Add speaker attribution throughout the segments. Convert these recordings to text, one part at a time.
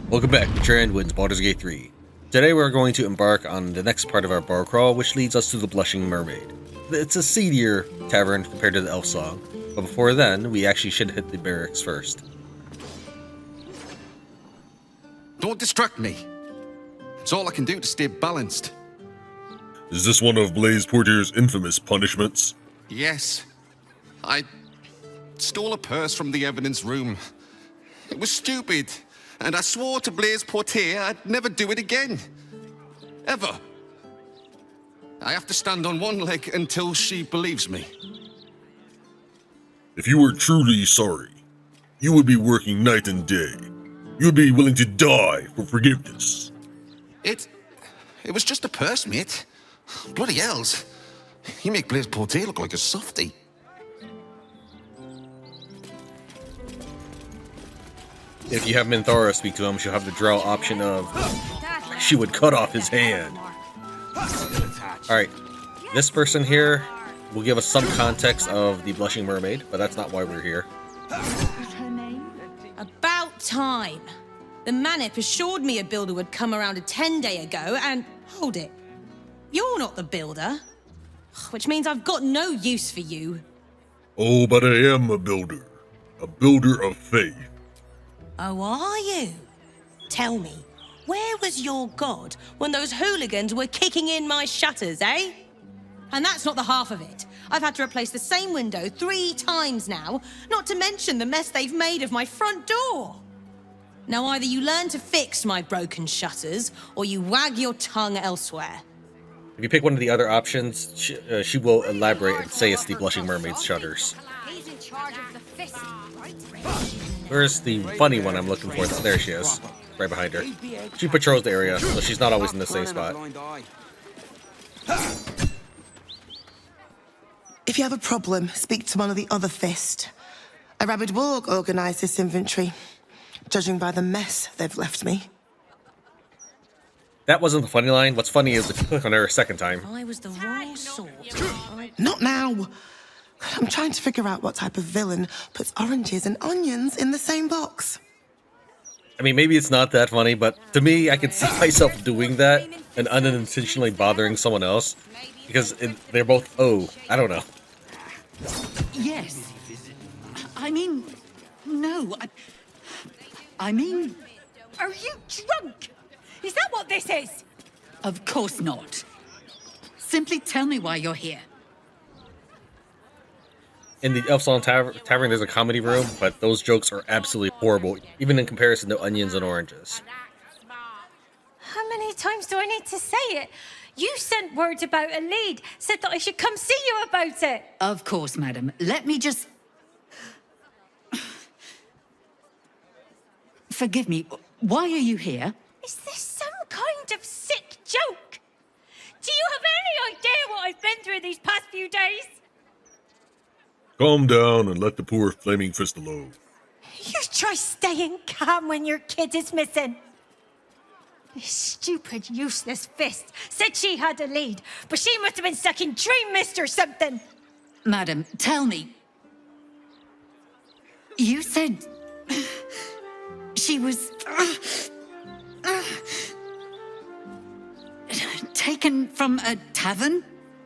Speaker 1: Welcome back to Tran wins Baldur's Gate 3. Today we're going to embark on the next part of our bar crawl, which leads us to the Blushing Mermaid. It's a seedier tavern compared to the Elf Song, but before then, we actually should hit the barracks first.
Speaker 2: Don't distract me. It's all I can do to stay balanced.
Speaker 3: Is this one of Blaze Portyr's infamous punishments?
Speaker 2: Yes. I stole a purse from the evidence room. It was stupid, and I swore to Blaze Portyr I'd never do it again. Ever. I have to stand on one leg until she believes me.
Speaker 3: If you were truly sorry, you would be working night and day. You would be willing to die for forgiveness.
Speaker 2: It was just a purse, mate. Bloody hells. You make Blaze Portyr look like a softie.
Speaker 1: If you have Minthara speak to him, she'll have the draw option of she would cut off his hand. Alright, this person here will give us some context of the Blushing Mermaid, but that's not why we're here.
Speaker 4: What's her name?
Speaker 5: About time. The Manip assured me a builder would come around 10 days ago, and hold it. You're not the builder. Which means I've got no use for you.
Speaker 3: Oh, but I am a builder of faith.
Speaker 5: Oh, are you? Tell me, where was your god when those hooligans were kicking in my shutters, eh? And that's not the half of it. I've had to replace the same window 3 times now, not to mention the mess they've made of my front door. Now either you learn to fix my broken shutters, or you wag your tongue elsewhere.
Speaker 1: If you pick one of the other options, she will elaborate and say it's the Blushing Mermaid's shutters.
Speaker 4: He's in charge of the fist, right?
Speaker 1: Where's the funny one I'm looking for? Oh, there she is, right behind her. She patrols the area, so she's not always in the same spot.
Speaker 6: If you have a problem, speak to one of the other fist. A rabid warg organised this inventory, judging by the mess they've left me.
Speaker 1: That wasn't the funny line. What's funny is if you click on her a second time.
Speaker 5: I was the wrong sort.
Speaker 6: Not now. I'm trying to figure out what type of villain puts oranges and onions in the same box.
Speaker 1: I mean, maybe it's not that funny, but to me, I can see myself doing that and unintentionally bothering someone else. Because they're both, I don't know.
Speaker 7: Yes. I mean, no. I mean...
Speaker 4: Are you drunk? Is that what this is?
Speaker 7: Of course not. Simply tell me why you're here.
Speaker 1: In the Elf Song Tavern, there's a comedy room, but those jokes are absolutely horrible, even in comparison to onions and oranges.
Speaker 4: How many times do I need to say it? You sent word about a lead, said that I should come see you about it.
Speaker 7: Of course, madam. Let me just... Forgive me. Why are you here?
Speaker 4: Is this some kind of sick joke? Do you have any idea what I've been through these past few days?
Speaker 3: Calm down and let the poor flaming fist alone.
Speaker 4: You try staying calm when your kid is missing. This stupid, useless fist said she had a lead, but she must have been sucking Dream Mist or something.
Speaker 7: Madam, tell me. You said... she was... taken from a tavern?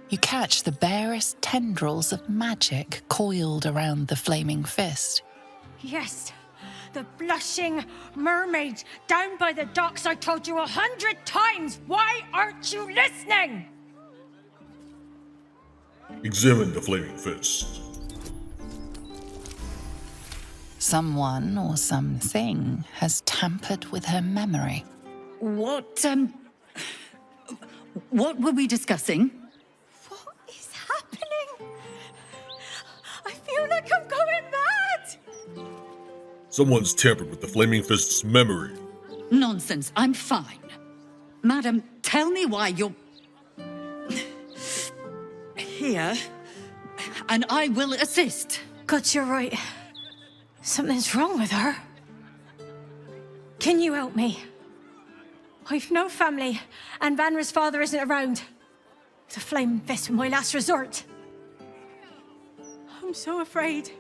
Speaker 8: You catch the barest tendrils of magic coiled around the flaming fist.
Speaker 4: Yes, the Blushing Mermaid down by the docks. I told you 100 times. Why aren't you listening?
Speaker 3: Examine the flaming fist.
Speaker 8: Someone or something has tampered with her memory.
Speaker 7: What were we discussing?
Speaker 4: What is happening? I feel like I'm going mad.
Speaker 3: Someone's tampered with the flaming fist's memory.
Speaker 7: Nonsense, I'm fine. Madam, tell me why you're... here, and I will assist.
Speaker 4: God, you're right. Something's wrong with her. Can you help me? I've no family, and Vanra's father isn't around. The Flame Fist was my last resort. I'm so afraid.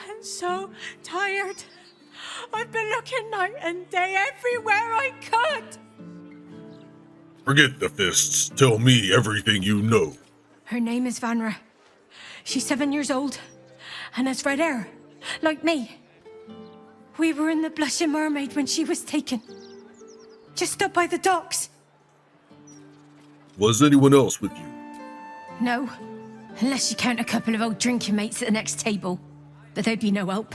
Speaker 4: I'm so tired. I've been looking night and day everywhere I could.
Speaker 3: Forget the fists. Tell me everything you know.
Speaker 4: Her name is Vanra. She's 7 years old and has red hair, like me. We were in the Blushing Mermaid when she was taken. Just up by the docks.
Speaker 3: Was anyone else with you?
Speaker 4: No, unless you count a couple of old drinking mates at the next table. But they'd be no help.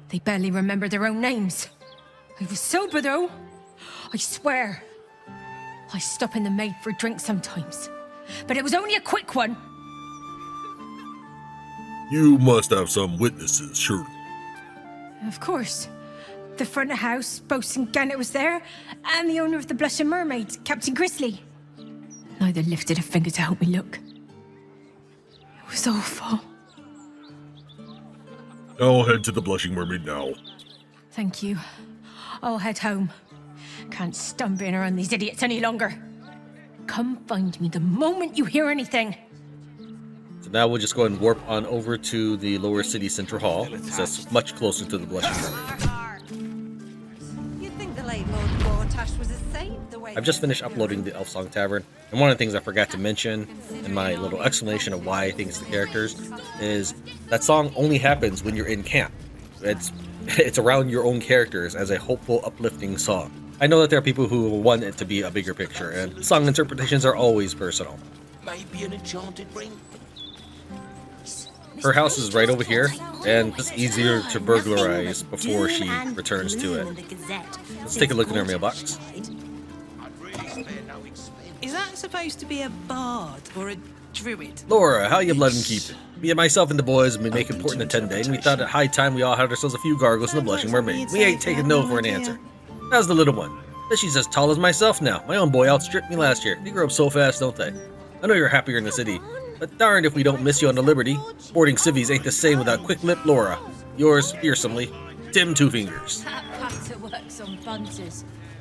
Speaker 4: They barely remember their own names. I was sober though. I swear. I stop in the maid for a drink sometimes. But it was only a quick one.
Speaker 3: You must have some witnesses, surely.
Speaker 4: Of course. The front of house, Bosun Gannet was there, and the owner of the Blushing Mermaid, Captain Grisly. Neither lifted a finger to help me look. It was awful.
Speaker 3: I'll head to the Blushing Mermaid now.
Speaker 4: Thank you. I'll head home. Can't stand being around these idiots any longer. Come find me the moment you hear anything.
Speaker 1: So now we'll just go and warp on over to the lower city central hall. That's much closer to the Blushing Mermaid.
Speaker 9: You'd think the late Lord Gortash was a saint the way
Speaker 1: I've just finished uploading the Elf Song Tavern, and one of the things I forgot to mention in my little explanation of why I think it's the characters is that song only happens when you're in camp. It's around your own characters as a hopeful, uplifting song. I know that there are people who want it to be a bigger picture, and song interpretations are always personal.
Speaker 10: Maybe an enchanted ring?
Speaker 1: Her house is right over here, and it's easier to burglarize before she returns to it. Let's take a look in her mailbox.
Speaker 5: Is that supposed to be a bard or a druid?
Speaker 1: Lora, how you bloodin' keepin'? Me and myself and the boys have been making port in the 10 day, and we thought it high time we all had ourselves a few gargles in the Blushing Mermaid. We ain't taking no for an answer. How's the little one? She's as tall as myself now. My own boy outstripped me last year. They grow up so fast, don't they? I know you're happier in the city, but darned if we don't miss you on the Liberty. Boarding civvies ain't the same without quick-lipped Lora. Yours, fearsomely, Tim Two Fingers.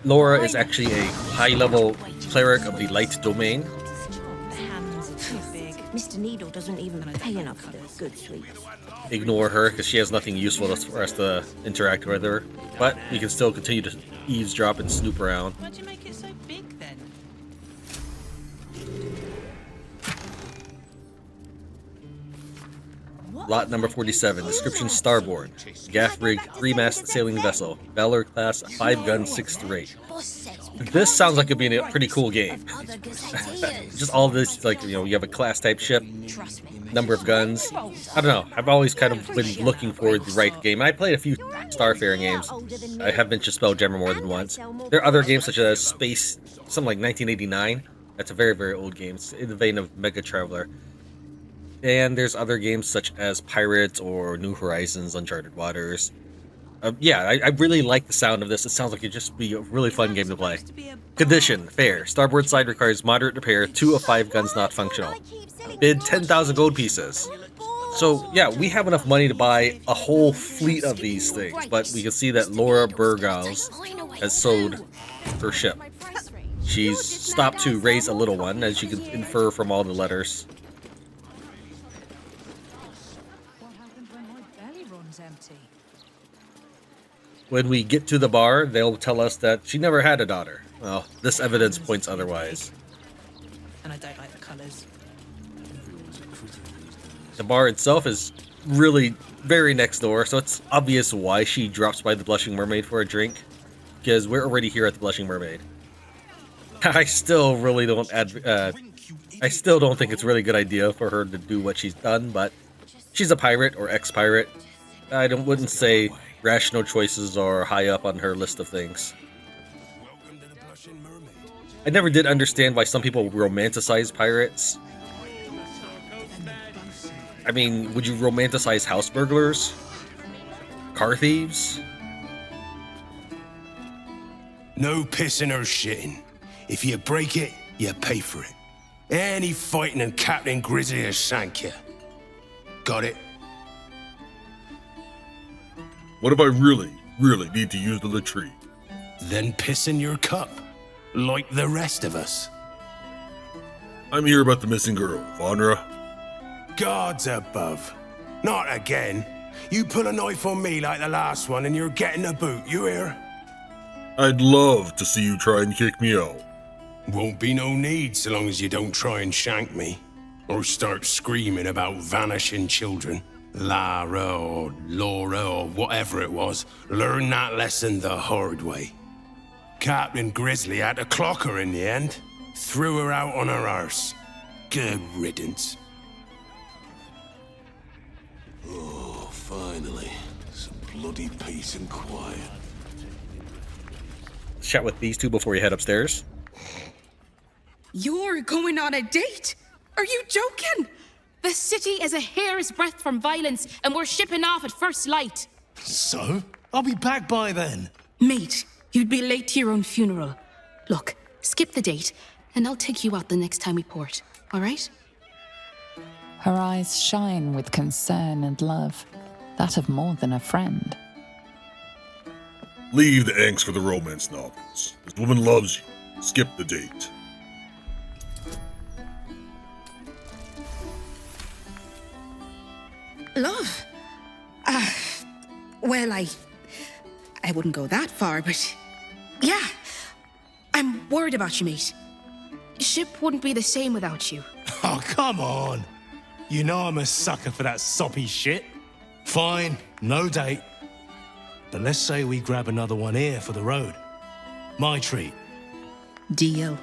Speaker 1: Lora is actually a high-level cleric of the Light Domain.
Speaker 9: Mr. Needle doesn't even pay enough for the good sweets.
Speaker 1: Ignore her because she has nothing useful for us to interact with her, but we can still continue to eavesdrop and snoop around.
Speaker 5: Why'd you make it so big then?
Speaker 1: Lot number 47, description starboard. Gaff rig, 3-mast sailing vessel. Valor class, 5-gun, 6-8. This sounds like it'd be a pretty cool game. Just all this, like, you know, you have a class type ship, number of guns. I don't know. I've always kind of been looking for the right game. I played a few Starfaring games. I have been to Spelljammer more than once. There are other games such as Space, something like 1989. That's a very, very old game. It's in the vein of Mega Traveler. And there's other games such as Pirates or New Horizons, Uncharted Waters. Yeah, I really like the sound of this. It sounds like it'd just be a really fun game to play. Condition, fair. Starboard side requires moderate repair, 2 of 5 guns not functional. Bid 10,000 gold pieces. So, yeah, we have enough money to buy a whole fleet of these things, but we can see that Lora Bergauz has sold her ship. She's stopped to raise a little one, as you can infer from all the letters. When we get to the bar, they'll tell us that she never had a daughter. Well, this evidence points otherwise.
Speaker 5: And I don't like the colours.
Speaker 1: The bar itself is really very next door, so it's obvious why she drops by the Blushing Mermaid for a drink. Because we're already here at the Blushing Mermaid. I still really don't I still don't think it's a really good idea for her to do what she's done, but she's a pirate or ex-pirate. I wouldn't say rational choices are high up on her list of things. I never did understand why some people romanticize pirates. I mean, would you romanticize house burglars? Car thieves?
Speaker 10: No pissing or shitting. If you break it, you pay for it. Any fighting and Captain Grisly will shank you. Got it?
Speaker 3: What if I really need to use the latrine?
Speaker 10: Then piss in your cup, like the rest of us.
Speaker 3: I'm here about the missing girl, Vanra.
Speaker 10: Gods above. Not again. You pull a knife on me like the last one and you're getting a boot, you hear?
Speaker 3: I'd love to see you try and kick me out.
Speaker 10: Won't be no need so long as you don't try and shank me. Or start screaming about vanishing children. Lara or Lora or whatever it was. Learn that lesson the hard way. Captain Grisly had to clock her in the end. Threw her out on her arse. Good riddance.
Speaker 11: Oh, finally. Some bloody peace and quiet.
Speaker 1: Chat with these two before you head upstairs.
Speaker 12: You're going on a date? Are you joking?
Speaker 13: The city is a hair's breadth from violence, and we're shipping off at first light.
Speaker 11: So? I'll be back by then.
Speaker 13: Mate, you'd be late to your own funeral. Look, skip the date, and I'll take you out the next time we port, all right?
Speaker 8: Her eyes shine with concern and love, that of more than a friend.
Speaker 3: Leave the angst for the romance novels. This woman loves you. Skip the date.
Speaker 12: Love? Well, I wouldn't go that far, but yeah. I'm worried about you, mate.
Speaker 13: Ship wouldn't be the same without you.
Speaker 11: Oh, come on. You know I'm a sucker for that soppy shit. Fine, no date. But let's say we grab another one here for the road. My treat.
Speaker 12: Deal.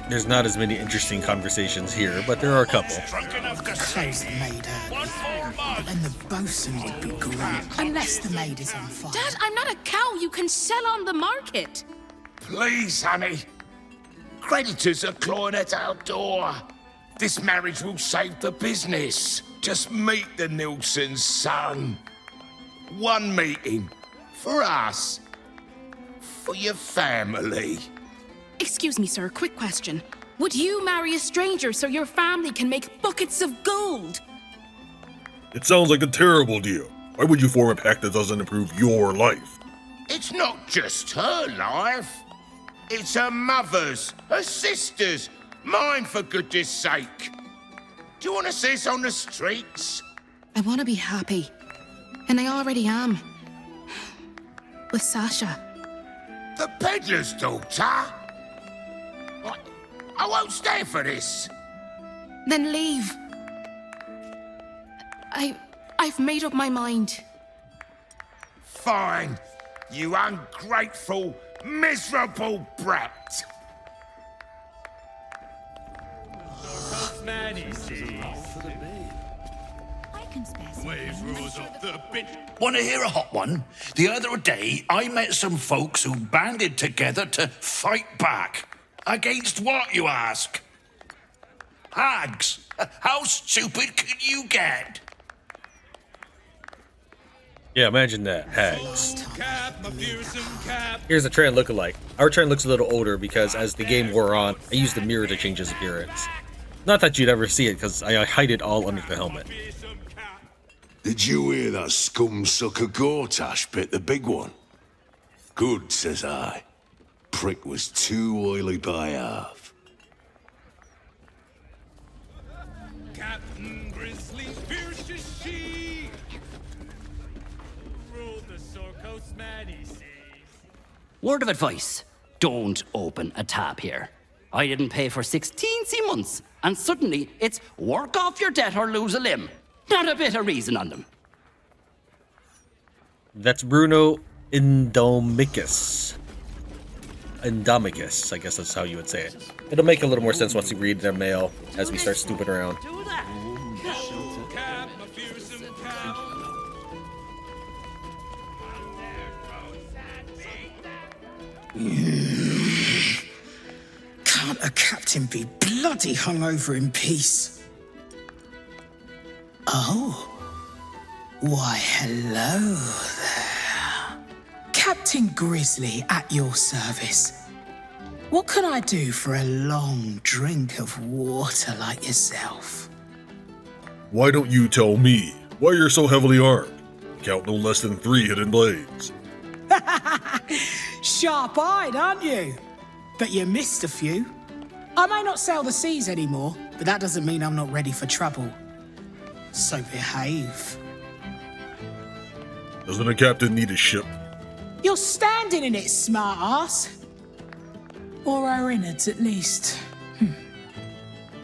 Speaker 1: There's not as many interesting conversations here, but there are a couple.
Speaker 14: Close the maid early. But then the bosun would be great. Unless the maid is on fire.
Speaker 13: Dad, I'm not a cow you can sell on the market.
Speaker 15: Please, honey. Creditors are clawing at our door. This marriage will save the business. Just meet the Nilssons, son. One meeting. For us. For your family.
Speaker 13: Excuse me, sir, quick question. Would you marry a stranger so your family can make buckets of gold?
Speaker 3: It sounds like a terrible deal. Why would you form a pact that doesn't improve your life?
Speaker 15: It's not just her life. It's her mother's, her sister's, mine for goodness sake. Do you want to see us on the streets?
Speaker 13: I want to be happy. And I already am. With Sasha.
Speaker 15: The peddler's daughter? I won't stay for this.
Speaker 13: Then leave. I've made up my mind.
Speaker 15: Fine, you ungrateful, miserable brat.
Speaker 16: Want to hear a hot one? The other day, I met some folks who banded together to fight back. Against what, you ask? Hags. How stupid can you get?
Speaker 1: Yeah, imagine that. Hags. Here's a Tran lookalike. Our Tran looks a little older because as the game wore on, I used the mirror to change his appearance. Not that you'd ever see it, because I hide it all under the helmet.
Speaker 11: Did you hear that scum-sucker Gortash bit the big one? Good, says I. Prick was too oily by half.
Speaker 17: Captain Grisly, fierce as she. Ruled the Sorcoast man, he says.
Speaker 18: Word of advice, don't open a tab here. I didn't pay for 16 months, and suddenly it's work off your debt or lose a limb. Not a bit of reason on them.
Speaker 1: That's Bruno Indomicus. Indomicus, I guess that's how you would say it. It'll make a little more sense once you read their mail as we start snooping around.
Speaker 14: Can't a captain be bloody hungover in peace? Oh. Why, hello there. Captain Grisly at your service. What can I do for a long drink of water like yourself?
Speaker 3: Why don't you tell me why you're so heavily armed? Count no less than 3 hidden blades.
Speaker 14: Sharp-eyed, aren't you? But you missed a few. I may not sail the seas anymore, but that doesn't mean I'm not ready for trouble. So behave.
Speaker 3: Doesn't a captain need a ship?
Speaker 14: You're standing in it, smart ass. Or her innards, at least.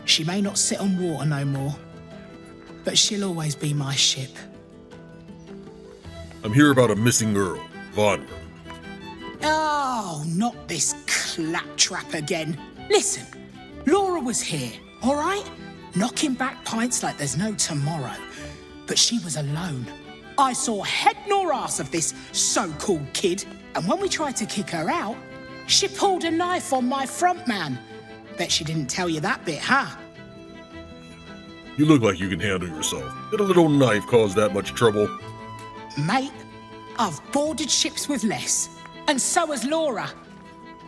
Speaker 14: She may not sit on water no more, but she'll always be my ship.
Speaker 3: I'm here about a missing Earl, Vanra.
Speaker 14: Oh, not this claptrap again. Listen, Lora was here, all right? Knocking back pints like there's no tomorrow. But she was alone. I saw head nor ass of this so-called kid, and when we tried to kick her out, she pulled a knife on my front man. Bet she didn't tell you that bit, huh?
Speaker 3: You look like you can handle yourself. Did a little knife cause that much trouble?
Speaker 14: Mate, I've boarded ships with less, and so has Lora.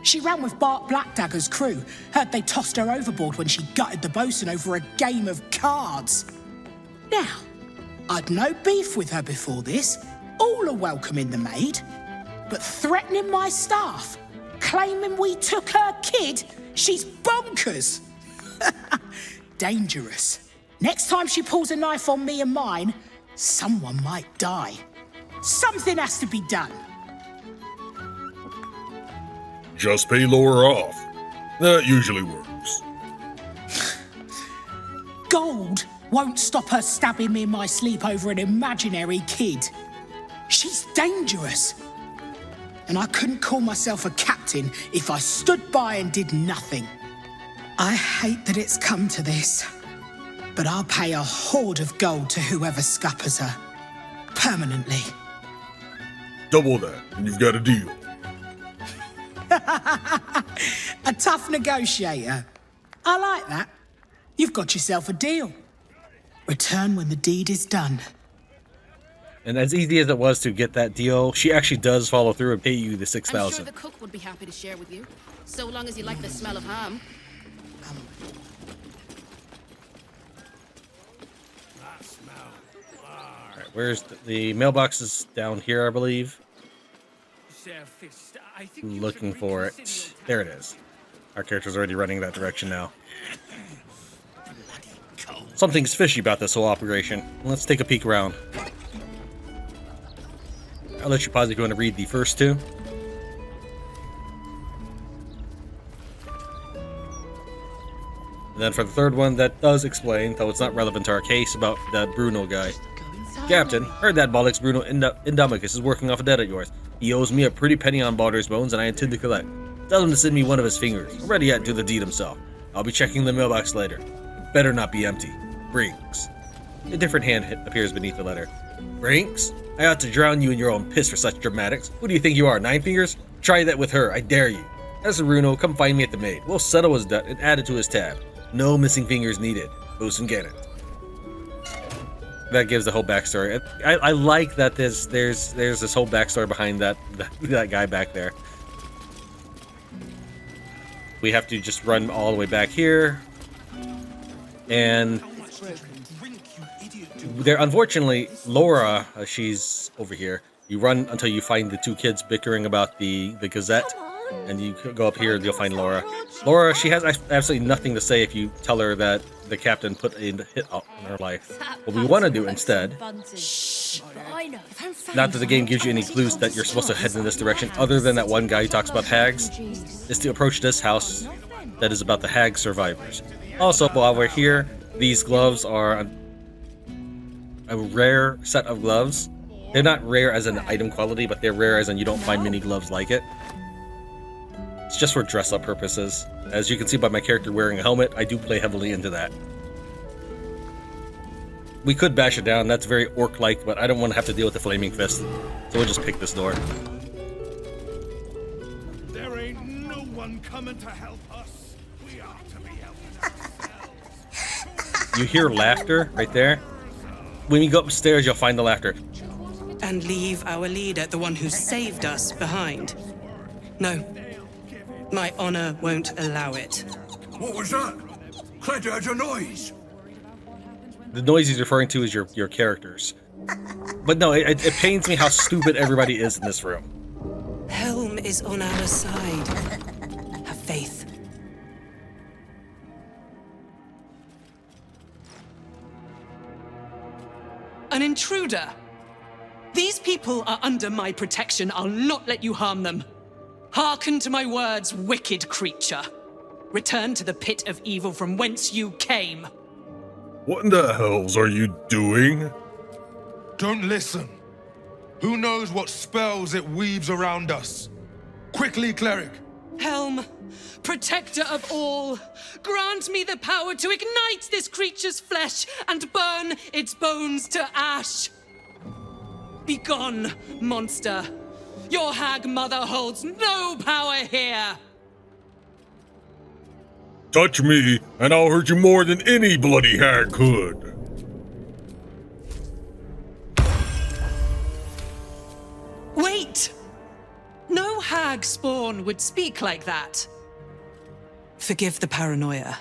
Speaker 14: She ran with Bart Blackdagger's crew. Heard they tossed her overboard when she gutted the bosun over a game of cards. Now, I'd no beef with her before this, all are welcome in the maid, but threatening my staff, claiming we took her kid, she's bonkers. Dangerous. Next time she pulls a knife on me and mine, someone might die. Something has to be done.
Speaker 3: Just pay Lora off. That usually works.
Speaker 14: Gold won't stop her stabbing me in my sleep over an imaginary kid. She's dangerous. And I couldn't call myself a captain if I stood by and did nothing. I hate that it's come to this, but I'll pay a hoard of gold to whoever scuppers her. Permanently.
Speaker 3: Double that, and you've got a deal.
Speaker 14: A tough negotiator. I like that. You've got yourself a deal. Return when the deed is done.
Speaker 1: And as easy as it was to get that deal, she actually does follow through and pay you the 6,000.
Speaker 19: I'm sure the cook would be happy to share with you, so long as you like the smell of ham.
Speaker 1: Alright, where's the mailbox is down here, I believe. Looking for it. There it is. Our character's already running that direction now. Something's fishy about this whole operation. Let's take a peek around. I'll let you pause if you want to read the first two. And then for the third one, that does explain, though it's not relevant to our case, about that Bruno guy. Captain, heard that bollocks Bruno Indomicus is working off a debt of yours. He owes me a pretty penny on Baldur's bones, and I intend to collect. Tell him to send me one of his fingers. I'm ready yet to do the deed himself. I'll be checking the mailbox later. It better not be empty. Brinks. A different hand appears beneath the letter. Brinks? I ought to drown you in your own piss for such dramatics. Who do you think you are, Nine Fingers? Try that with her, I dare you. As for Bruno, come find me at the maid. We'll settle his debt and add it to his tab. No missing fingers needed. Bosun Gannet. That gives the whole backstory. I like that there's this whole backstory behind that guy back there. We have to just run all the way back here. And there, unfortunately, Lora, she's over here. You run until you find the two kids bickering about the Gazette. And you go up here and you'll find Lora. Lora, she has absolutely nothing to say if you tell her that the captain put a hit out in her life. What we want to do instead, not that the game gives you any clues that you're supposed to head in this direction, other than that one guy who talks about hags, is to approach this house that is about the Hag Survivors. Also, while we're here, these gloves are a rare set of gloves. They're not rare as an item quality, but they're rare as in you don't find many gloves like it. It's just for dress-up purposes. As you can see by my character wearing a helmet, I do play heavily into that. We could bash it down, that's very orc-like, but I don't want to have to deal with the flaming fist. So we'll just pick this door.
Speaker 15: There ain't no one coming to help us. We ought to be helping ourselves.
Speaker 1: You hear laughter right there. When you go upstairs, you'll find the laughter.
Speaker 20: And leave our leader, the one who saved us, behind. No. My honor won't allow it.
Speaker 16: What was that? Claire heard a noise.
Speaker 1: The noise he's referring to is your characters. But no, it pains me how stupid everybody is in this room.
Speaker 20: Helm is on our side. Have faith. An intruder? These people are under my protection. I'll not let you harm them. Hearken to my words, wicked creature. Return to the pit of evil from whence you came.
Speaker 3: What in the hells are you doing?
Speaker 21: Don't listen. Who knows what spells it weaves around us? Quickly, cleric.
Speaker 20: Helm, protector of all, grant me the power to ignite this creature's flesh and burn its bones to ash. Begone, monster. Your hag mother holds no power here.
Speaker 3: Touch me, and I'll hurt you more than any bloody hag could.
Speaker 20: Wait! No hag spawn would speak like that. Forgive the paranoia.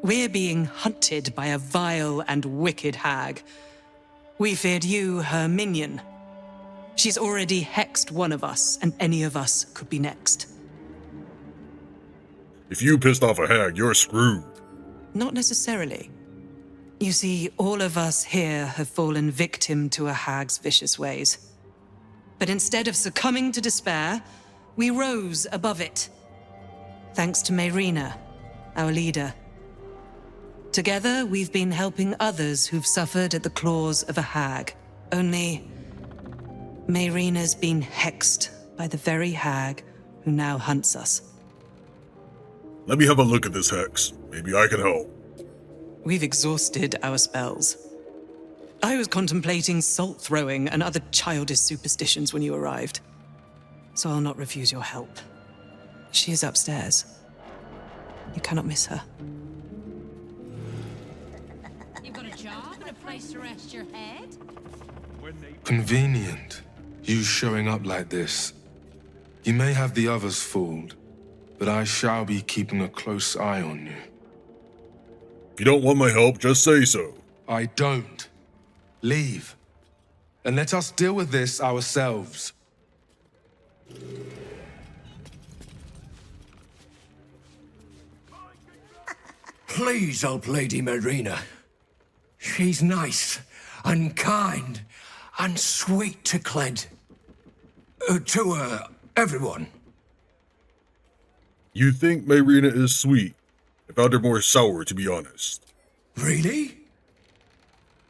Speaker 20: We're being hunted by a vile and wicked hag. We feared you, her minion. She's already hexed one of us, and any of us could be next.
Speaker 3: If you pissed off a hag, you're screwed.
Speaker 20: Not necessarily. You see, all of us here have fallen victim to a hag's vicious ways. But instead of succumbing to despair, we rose above it. Thanks to Mayrina, our leader. Together, we've been helping others who've suffered at the claws of a hag. Only, Mayrina's been hexed by the very hag who now hunts us.
Speaker 3: Let me have a look at this hex. Maybe I can help.
Speaker 20: We've exhausted our spells. I was contemplating salt throwing and other childish superstitions when you arrived. So I'll not refuse your help. She is upstairs. You cannot miss her.
Speaker 19: You've got a job and a place to rest your head?
Speaker 21: Convenient. You showing up like this. You may have the others fooled, but I shall be keeping a close eye on you.
Speaker 3: If you don't want my help, just say so.
Speaker 21: I don't. Leave. And let us deal with this ourselves.
Speaker 22: Please help Lady Mayrina. She's nice and kind and sweet to Cled. To everyone.
Speaker 3: You think Mayrina is sweet? I found her more sour, to be honest.
Speaker 22: Really?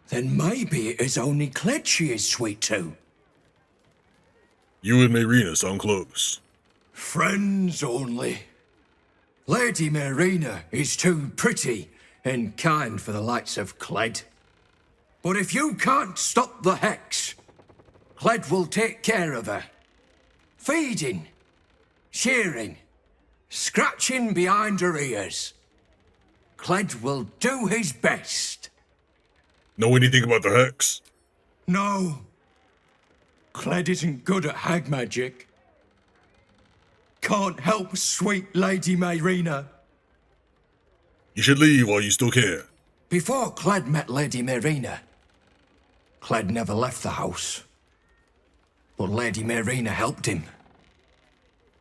Speaker 22: Then maybe it is only Cled she is sweet to.
Speaker 3: You and Mayrina sound close.
Speaker 22: Friends only. Lady Mayrina is too pretty and kind for the likes of Cled. But if you can't stop the hex, Cled will take care of her. Feeding, shearing, scratching behind her ears. Cled will do his best.
Speaker 3: Know anything about the hex?
Speaker 22: No. Cled isn't good at hag magic. Can't help sweet Lady Mayrina.
Speaker 3: You should leave while you still can.
Speaker 22: Before Cled met Lady Mayrina, Cled never left the house. But Lady Mayrina helped him.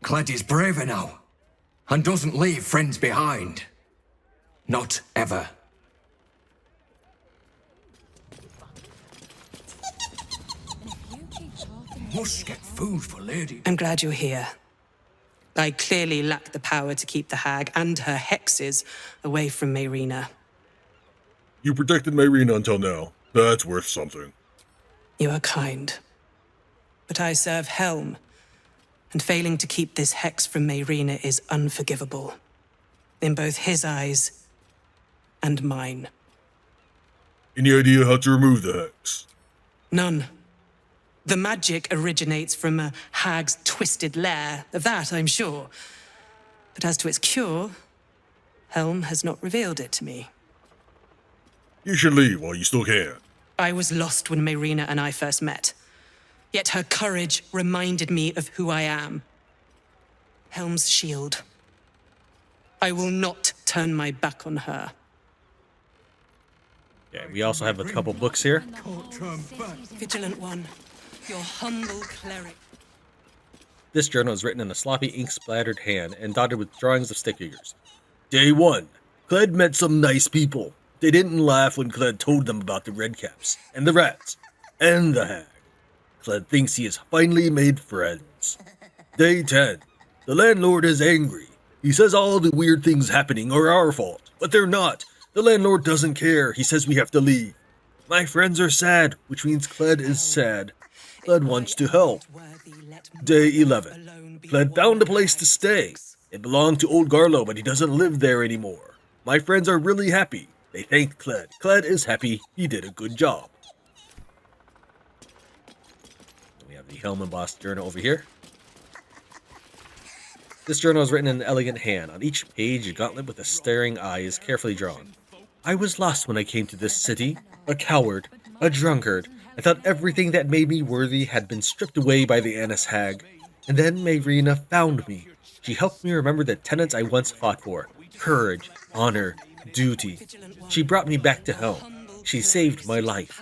Speaker 22: Cled is braver now, and doesn't leave friends behind. Not ever. Must get food for Lady.
Speaker 20: I'm glad you're here. I clearly lack the power to keep the hag and her hexes away from Mayrina.
Speaker 3: You protected Mayrina until now. That's worth something.
Speaker 20: You are kind. But I serve Helm, and failing to keep this hex from Mayrina is unforgivable. In both his eyes and mine.
Speaker 3: Any idea how to remove the hex?
Speaker 20: None. The magic originates from a hag's twisted lair, of that I'm sure. But as to its cure, Helm has not revealed it to me.
Speaker 3: You should leave while you still can.
Speaker 20: I was lost when Mayrina and I first met. Yet her courage reminded me of who I am. Helm's shield. I will not turn my back on her.
Speaker 1: Yeah, we also have a couple books here.
Speaker 20: Vigilant one, your humble cleric.
Speaker 1: This journal is written in a sloppy ink-splattered hand and dotted with drawings of stick figures. Day 1. Cled met some nice people. They didn't laugh when Cled told them about the Redcaps, and the rats, and the hag. Cled thinks he has finally made friends. Day 10. The landlord is angry. He says all the weird things happening are our fault, but they're not. The landlord doesn't care. He says we have to leave. My friends are sad, which means Cled is sad. Cled wants to help. Day 11. Cled found a place to stay. It belonged to old Garlow, but he doesn't live there anymore. My friends are really happy. They thanked Cled. Cled is happy. He did a good job. We have the Helm embossed journal over here. This journal is written in an elegant hand. On each page, a gauntlet with a staring eye is carefully drawn. I was lost when I came to this city. A coward. A drunkard. I thought everything that made me worthy had been stripped away by the Annis hag. And then Mayrina found me. She helped me remember the tenets I once fought for. Courage, honor, duty. She brought me back to home. She saved my life.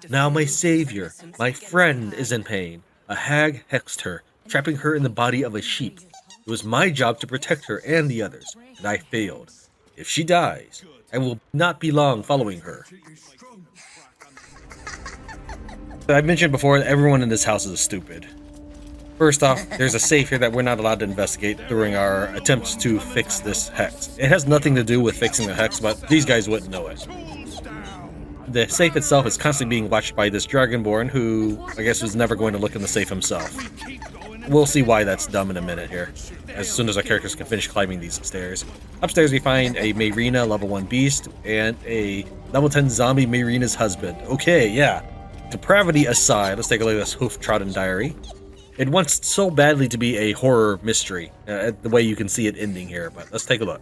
Speaker 1: Now my savior, my friend, is in pain. A hag hexed her, trapping her in the body of a sheep. It was my job to protect her and the others, and I failed. If she dies, I will not be long following her. I mentioned before that everyone in this house is stupid. First off, there's a safe here that we're not allowed to investigate during our attempts to fix this hex. It has nothing to do with fixing the hex, but these guys wouldn't know it. The safe itself is constantly being watched by this Dragonborn who, I guess, was never going to look in the safe himself. We'll see why that's dumb in a minute here, as soon as our characters can finish climbing these stairs. Upstairs we find a Mayrina level 1 beast and a level 10 zombie Mayrina's husband. Okay, yeah. Depravity aside, let's take a look at this hoof-trodden diary. It wants so badly to be a horror mystery, the way you can see it ending here, but let's take a look.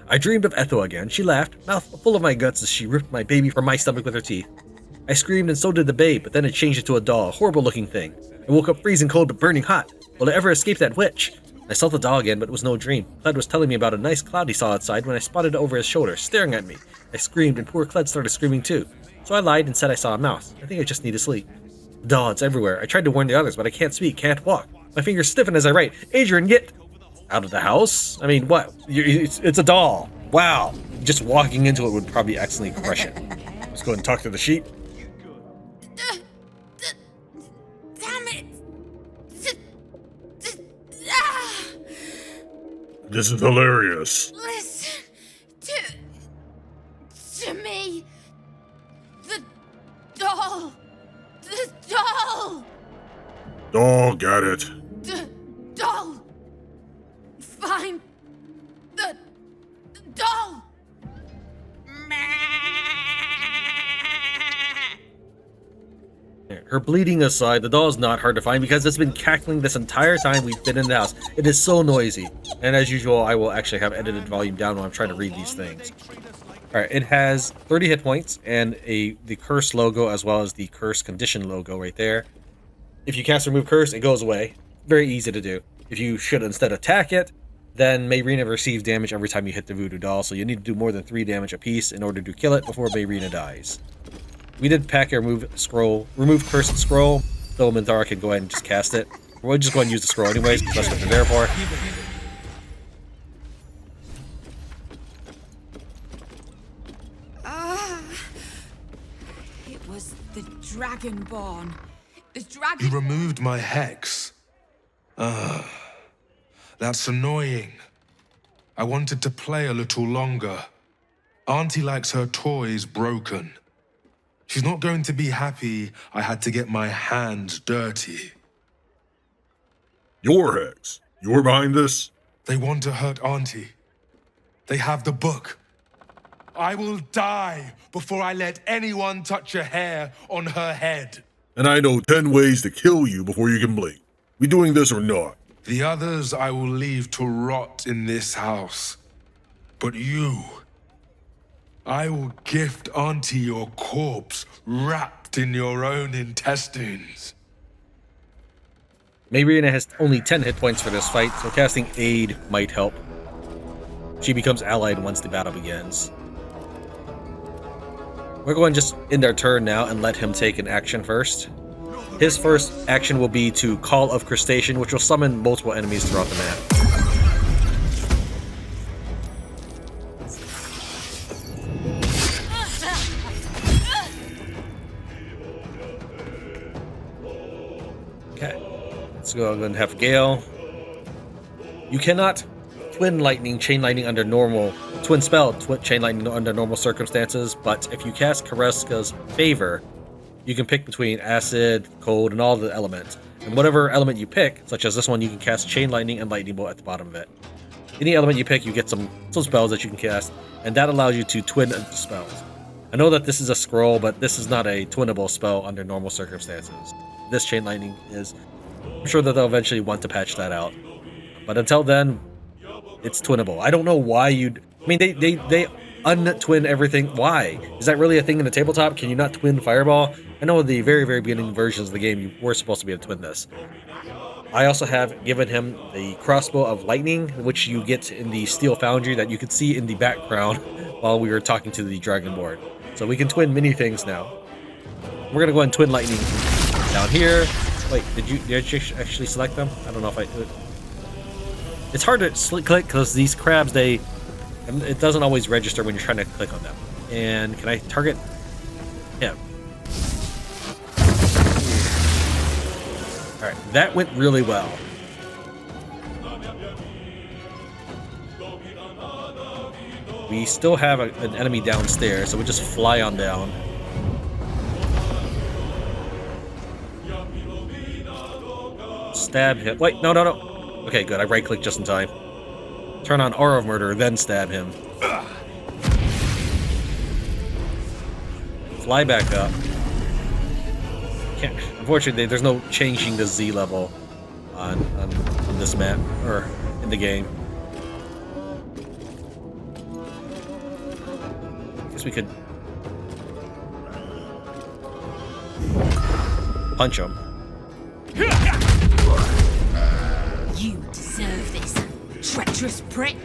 Speaker 1: I dreamed of Ethel again. She laughed, mouth full of my guts as she ripped my baby from my stomach with her teeth. I screamed and so did the babe, but then it changed into a doll, a horrible looking thing. I woke up freezing cold but burning hot. Will I ever escape that witch? I saw the doll again, but it was no dream. Cled was telling me about a nice cloud he saw outside when I spotted it over his shoulder, staring at me. I screamed and poor Cled started screaming too. So I lied and said I saw a mouse. I think I just need to sleep. The doll, it's everywhere. I tried to warn the others, but I can't speak, can't walk. My fingers stiffen as I write. Adrian, get out of the house? I mean, what? It's a doll. Wow. Just walking into it would probably accidentally crush it. Let's go ahead and talk to the sheep.
Speaker 4: Damn it!
Speaker 3: This is hilarious.
Speaker 4: Listen to me. The doll. The doll.
Speaker 3: Oh, got it.
Speaker 4: The doll. Find the doll.
Speaker 1: Her bleeding aside, the doll is not hard to find because it's been cackling this entire time we've been in the house. It is so noisy. And as usual, I will actually have edited volume down when I'm trying to read these things. Alright, it has 30 hit points and the curse logo as well as the curse condition logo right there. If you cast remove curse, it goes away. Very easy to do. If you should instead attack it, then Mayrina receives damage every time you hit the voodoo doll, so you need to do more than 3 damage apiece in order to kill it before Mayrina dies. We did pack a remove cursed scroll, so Minthara can go ahead and just cast it. We'll just go ahead and use the scroll anyways, because that's what they're there for.
Speaker 13: It was the Dragonborn. The
Speaker 21: You
Speaker 13: dragon.
Speaker 21: removed my hex. That's annoying. I wanted to play a little longer. Auntie likes her toys broken. She's not going to be happy I had to get my hands dirty.
Speaker 3: Your hex. You're behind this?
Speaker 21: They want to hurt Auntie. They have the book. I will die before I let anyone touch a hair on her head.
Speaker 3: And I know 10 ways to kill you before you can blink. We doing this or not?
Speaker 21: The others I will leave to rot in this house. But you, I will gift Auntie your corpse wrapped in your own intestines.
Speaker 1: Mayrina has only 10 hit points for this fight, so casting Aid might help. She becomes allied once the battle begins. We're going to just end our turn now and let him take an action first. His first action will be to Call of Crustacean, which will summon multiple enemies throughout the map. Okay. Let's go and have Gale. You cannot twin lightning, chain lightning under normal, twin spell, chain lightning under normal circumstances, but if you cast Kareska's Favor, you can pick between acid, cold, and all the elements. And whatever element you pick, such as this one, you can cast chain lightning and lightning bolt at the bottom of it. Any element you pick, you get some spells that you can cast, and that allows you to twin spells. I know that this is a scroll, but this is not a twinnable spell under normal circumstances. This chain lightning is. I'm sure that they'll eventually want to patch that out. But until then, it's twinnable. I don't know why you'd... I mean, they untwin everything. Why? Is that really a thing in the tabletop? Can you not twin Fireball? I know in the very, very beginning versions of the game, you were supposed to be able to twin this. I also have given him the Crossbow of Lightning, which you get in the Steel Foundry that you could see in the background while we were talking to the Dragonborn. So we can twin many things now. We're going to go ahead and twin Lightning down here. Wait, did you actually select them? I don't know if I... It's hard to click because these crabs, it doesn't always register when you're trying to click on them. And can I target him? Alright, that went really well. We still have an enemy downstairs, so we'll just fly on down. Stab him. Wait, no. Okay, good. I right-clicked just in time. Turn on Aura of Murder, then stab him. Fly back up. Unfortunately, there's no changing the Z level on this map, or in the game. I guess we could punch him.
Speaker 4: You deserve this, treacherous prick.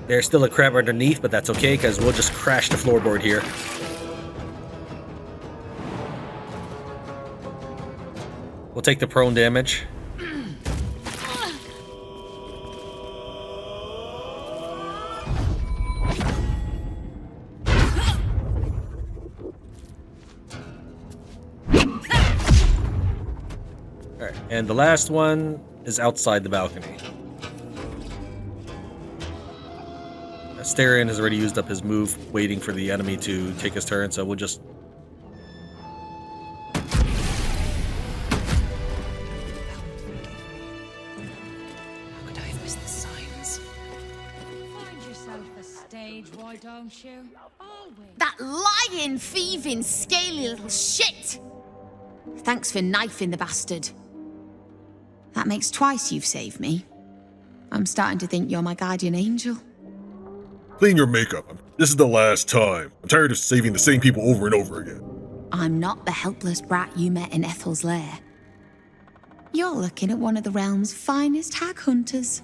Speaker 1: There's still a crab underneath, but that's okay, because we'll just crash the floorboard here. We'll take the prone damage. Alright, and the last one is outside the balcony. Astarion has already used up his move, waiting for the enemy to take his turn, so we'll just...
Speaker 13: How could I have missed the signs?
Speaker 4: Find yourself a stage, why don't you? Always.
Speaker 2: That lying, thieving, scaly little shit! Thanks for knifing the bastard. That makes twice you've saved me. I'm starting to think you're my guardian angel.
Speaker 3: Clean your makeup. This is the last time. I'm tired of saving the same people over and over again.
Speaker 2: I'm not the helpless brat you met in Ethel's lair. You're looking at one of the realm's finest hag hunters.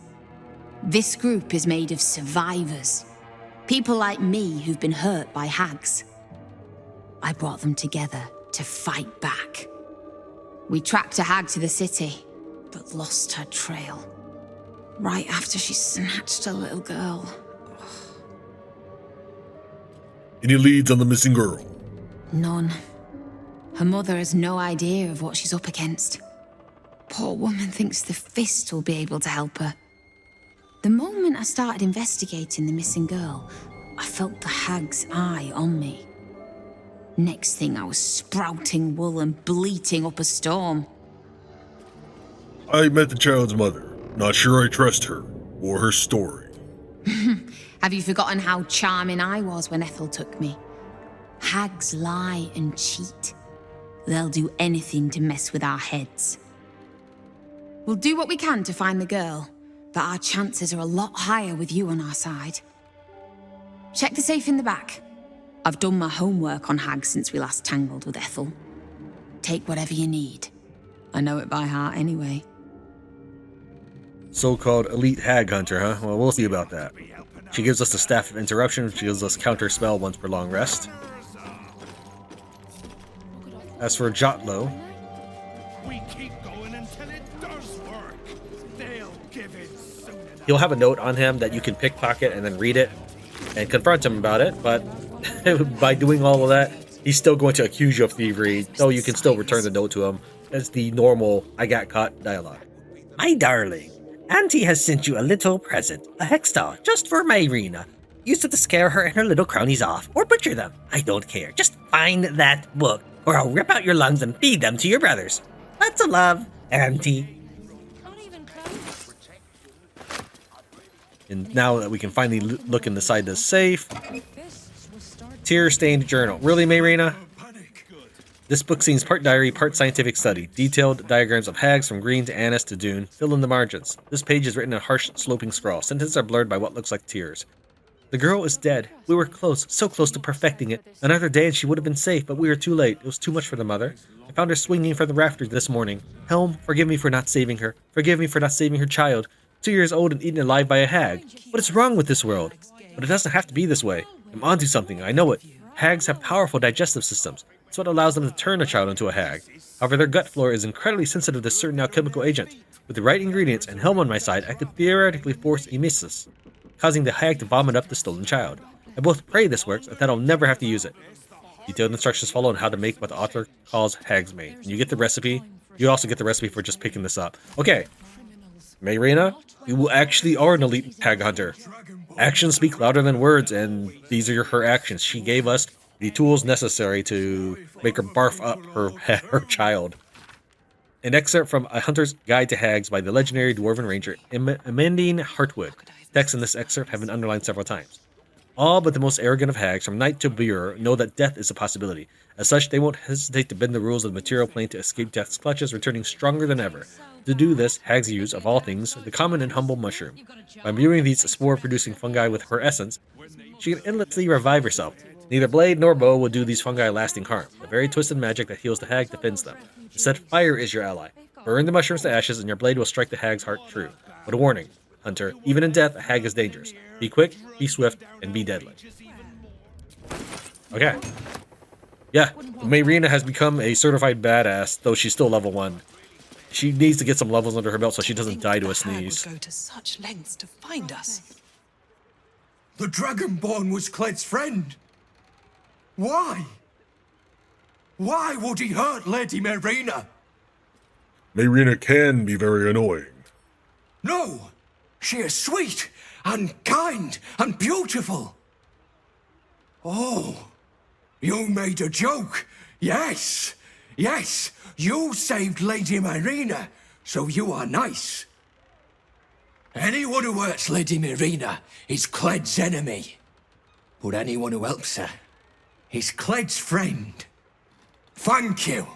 Speaker 2: This group is made of survivors. People like me who've been hurt by hags. I brought them together to fight back. We tracked a hag to the city, but lost her trail. Right after she snatched a little girl.
Speaker 3: Any leads on the missing girl?
Speaker 2: None. Her mother has no idea of what she's up against. Poor woman thinks the Fist will be able to help her. The moment I started investigating the missing girl, I felt the hag's eye on me. Next thing, I was sprouting wool and bleating up a storm.
Speaker 3: I met the child's mother. Not sure I trust her, or her story.
Speaker 2: Have you forgotten how charming I was when Ethel took me? Hags lie and cheat. They'll do anything to mess with our heads. We'll do what we can to find the girl, but our chances are a lot higher with you on our side. Check the safe in the back. I've done my homework on hags since we last tangled with Ethel. Take whatever you need. I know it by heart anyway.
Speaker 1: So-called elite hag hunter, huh? Well, we'll see about that. She gives us the Staff of Interruption, which gives us counter spell once per long rest. As for Jotlo,
Speaker 17: We keep going until it does work. They'll give in soon enough.
Speaker 1: he'll have a note on him that you can pickpocket and then read it and confront him about it, but by doing all of that, he's still going to accuse you of thievery, though you can still return the note to him. That's the normal "I got caught" dialogue.
Speaker 6: My darling, Auntie has sent you a little present, a hex doll, just for Myrina. Use it to scare her and her little cronies off, or butcher them. I don't care. Just find that book, or I'll rip out your lungs and feed them to your brothers. Lots of love, Auntie.
Speaker 1: And now that we can finally look inside the safe. Tear-stained journal. Really, Myrina? This book seems part diary, part scientific study. Detailed diagrams of hags from green to anise to dune fill in the margins. This page is written in harsh, sloping scrawl. Sentences are blurred by what looks like tears. The girl is dead. We were close, so close to perfecting it. Another day and she would have been safe, but we were too late. It was too much for the mother. I found her swinging from the rafters this morning. Helm, forgive me for not saving her. Forgive me for not saving her child. 2 years old and eaten alive by a hag. What is wrong with this world? But it doesn't have to be this way. I'm onto something, I know it. Hags have powerful digestive systems. It's what allows them to turn a child into a hag. However, their gut flora is incredibly sensitive to certain alchemical agents. With the right ingredients and Helm on my side, I could theoretically force emesis, causing the hag to vomit up the stolen child. I both pray this works and that I'll never have to use it. Detailed instructions follow on how to make what the author calls Hag's Maid. And you get the recipe. You also get the recipe for just picking this up. Okay. Myrina, you actually are an elite hag hunter. Actions speak louder than words, and these are her actions. She gave us the tools necessary to make her barf up her child. An excerpt from A Hunter's Guide to Hags by the legendary Dwarven Ranger Amandine Hartwood. Texts in this excerpt have been underlined several times. All but the most arrogant of hags, from knight to bureau, know that death is a possibility. As such, they won't hesitate to bend the rules of the material plane to escape death's clutches, returning stronger than ever. To do this, hags use, of all things, the common and humble mushroom. By imbuing these spore-producing fungi with her essence, she can endlessly revive herself. Neither blade nor bow will do these fungi lasting harm. The very twisted magic that heals the hag defends them. Instead, fire is your ally. Burn the mushrooms to ashes, and your blade will strike the hag's heart true. But a warning, hunter, even in death, a hag is dangerous. Be quick, be swift, and be deadly. Okay. Yeah, Myrina has become a certified badass, though she's still level 1. She needs to get some levels under her belt so she doesn't die to a sneeze.
Speaker 20: Go to such lengths to find us.
Speaker 22: The Dragonborn was Cled's friend. Why? Why would he hurt Lady Myrina?
Speaker 3: Myrina can be very annoying.
Speaker 22: No, she is sweet and kind and beautiful. Oh, you made a joke. Yes, yes, you saved Lady Myrina, so you are nice. Anyone who hurts Lady Myrina is Cled's enemy. But anyone who helps her is Cled's friend. Thank you.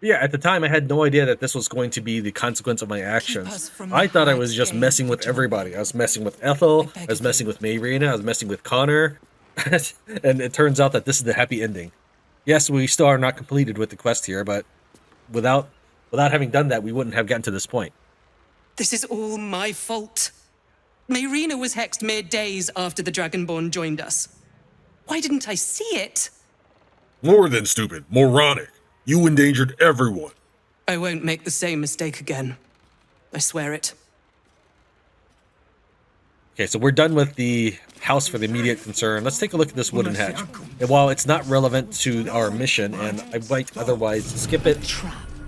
Speaker 1: Yeah, at the time I had no idea that this was going to be the consequence of my actions. I thought I was just messing with everybody. I was messing with Ethel, I was messing with Myrina, I was messing with Connor, and it turns out that this is the happy ending. Yes, we still are not completed with the quest here, but without having done that, we wouldn't have gotten to this point.
Speaker 20: This is all my fault. Myrina was hexed mere days after the Dragonborn joined us. Why didn't I see it?
Speaker 3: More than stupid, moronic. You endangered everyone.
Speaker 20: I won't make the same mistake again. I swear it.
Speaker 1: Okay, so we're done with the house for the immediate concern. Let's take a look at this wooden hatch. And while it's not relevant to our mission, and I might otherwise skip it,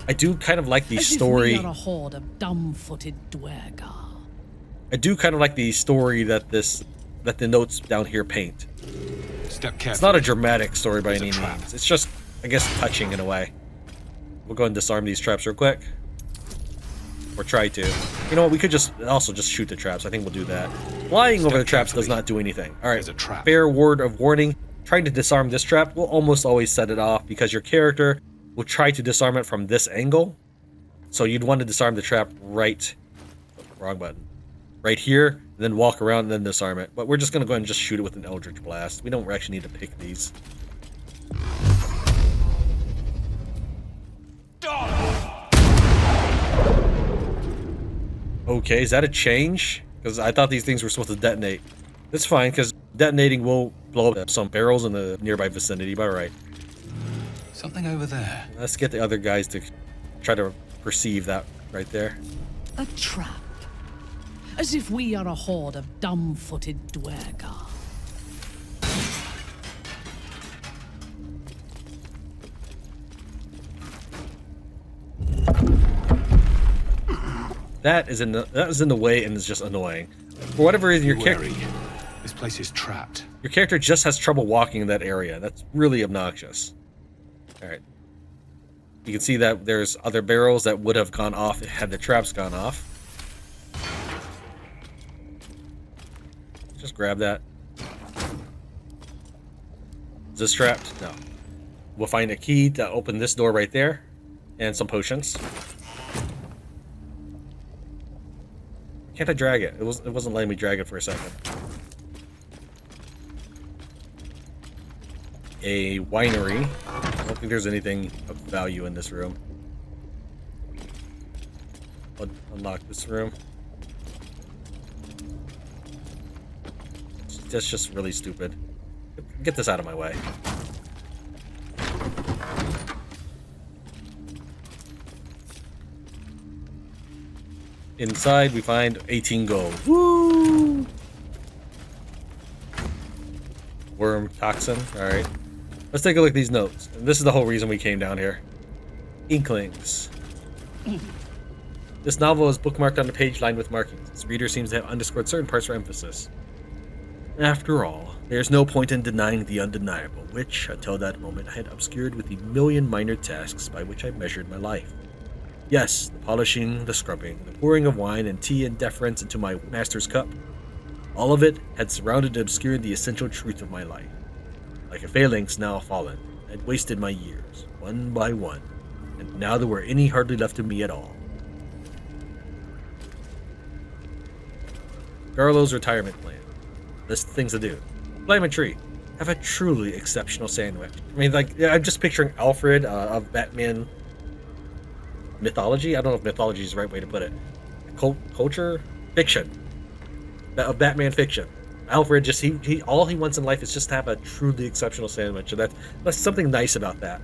Speaker 1: I do kind of like the story.
Speaker 7: A horde of dumb-footed dwergar.
Speaker 1: I do kind of like the story that the notes down here paint. It's not a dramatic story by any means. It's just, I guess, touching in a way. We'll go ahead and disarm these traps real quick. Or try to. You know what, we could just shoot the traps. I think we'll do that. Flying over the traps does not do anything. Alright, fair word of warning. Trying to disarm this trap will almost always set it off because your character will try to disarm it from this angle. So you'd want to disarm the trap right... Wrong button. Right here, and then walk around and then disarm it. But we're just going to go ahead and just shoot it with an Eldritch Blast. We don't actually need to pick these. Okay, is that a change? Because I thought these things were supposed to detonate. That's fine, because detonating will blow up some barrels in the nearby vicinity, but alright.
Speaker 16: Something over there.
Speaker 1: Let's get the other guys to try to perceive that right there.
Speaker 7: A trap. As if we are a horde of dumb-footed dwergar.
Speaker 1: That is in the way and is just annoying. For whatever reason, your character...
Speaker 21: This place is trapped.
Speaker 1: Your character just has trouble walking in that area. That's really obnoxious. Alright. You can see that there's other barrels that would have gone off had the traps gone off. Just grab that. Is this trapped? No. We'll find a key to open this door right there. And some potions. Can't I drag it? It wasn't letting me drag it for a second. A winery. I don't think there's anything of value in this room. Unlock this room. That's just really stupid. Get this out of my way. Inside we find 18 gold. Woo! Worm toxin. Alright. Let's take a look at these notes. And this is the whole reason we came down here. Inklings. This novel is bookmarked on the page lined with markings. Its reader seems to have underscored certain parts for emphasis. After all, there's no point in denying the undeniable, which, until that moment, I had obscured with the million minor tasks by which I measured my life. Yes, the polishing, the scrubbing, the pouring of wine and tea and deference into my master's cup. All of it had surrounded and obscured the essential truth of my life. Like a phalanx now fallen, I had wasted my years, one by one, and now there were any hardly left of me at all. Garlow's retirement plan. List things to do. Climb a tree. Have a truly exceptional sandwich. I mean, like, I'm just picturing Alfred of Batman mythology. I don't know if mythology is the right way to put it. Culture? Fiction. Of Batman fiction. Alfred just he all he wants in life is just to have a truly exceptional sandwich, and that's something nice about that.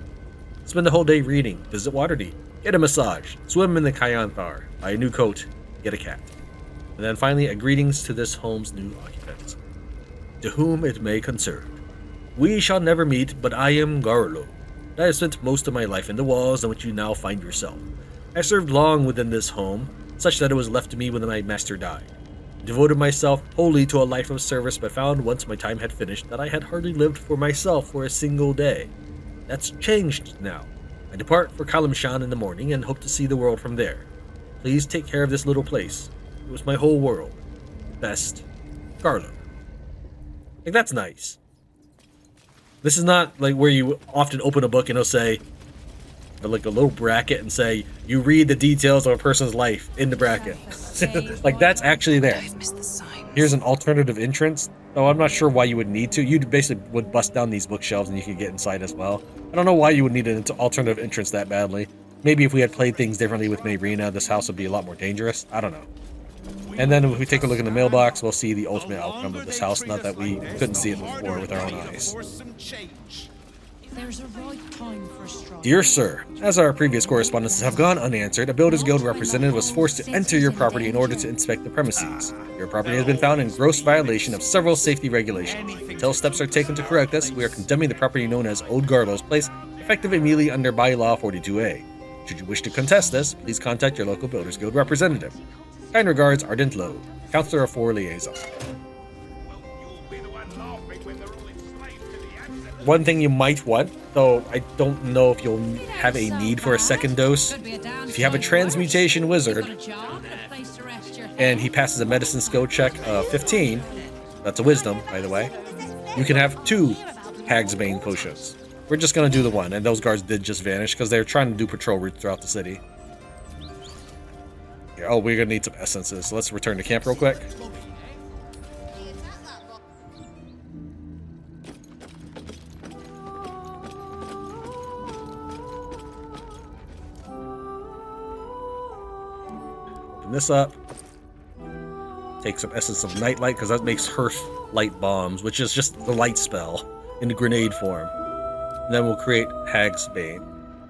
Speaker 1: Spend the whole day reading, visit Waterdeep, get a massage, swim in the Kyanthar, buy a new coat, get a cat. And then finally, a greetings to this home's new occupants. To whom it may concern. We shall never meet, but I am Garlow. I have spent most of my life in the walls in which you now find yourself. I served long within this home, such that it was left to me when my master died. I devoted myself wholly to a life of service, but found once my time had finished that I had hardly lived for myself for a single day. That's changed now. I depart for Kalimshan in the morning and hope to see the world from there. Please take care of this little place. It was my whole world. Best, Garlow. Like, that's nice. This is not like where you often open a book and it'll say, like a little bracket and say, you read the details of a person's life in the bracket. Like, that's actually there. Here's an alternative entrance. Oh, I'm not sure why you would need to. You basically would bust down these bookshelves and you could get inside as well. I don't know why you would need an alternative entrance that badly. Maybe if we had played things differently with Mayrina, this house would be a lot more dangerous. I don't know. And then if we take a look in the mailbox, we'll see the ultimate outcome of this house. Not that we couldn't see it before with our own eyes.
Speaker 7: There's a right time for strong.
Speaker 1: Dear Sir, as our previous correspondences have gone unanswered, a Builders Guild representative was forced to enter your property in order to inspect the premises. Your property has been found in gross violation of several safety regulations. Until steps are taken to correct this, we are condemning the property known as Old Garlow's Place, effective immediately under Bylaw 42A. Should you wish to contest this, please contact your local Builders Guild representative. Kind regards, Ardent Lowe, Counselor of 4 Liaison. One thing you might want, though I don't know if you'll have a need for a second dose, if you have a transmutation wizard, and he passes a medicine skill check of 15, that's a wisdom, by the way, you can have 2 Hag's Bane potions. We're just going to do the one, and those guards did just vanish, because they're trying to do patrol routes throughout the city. Here, oh, we're going to need some essences, so let's return to camp real quick. This up, take some essence of nightlight because that makes Hearth light bombs, which is just the light spell in the grenade form. And then we'll create Hag's Bane.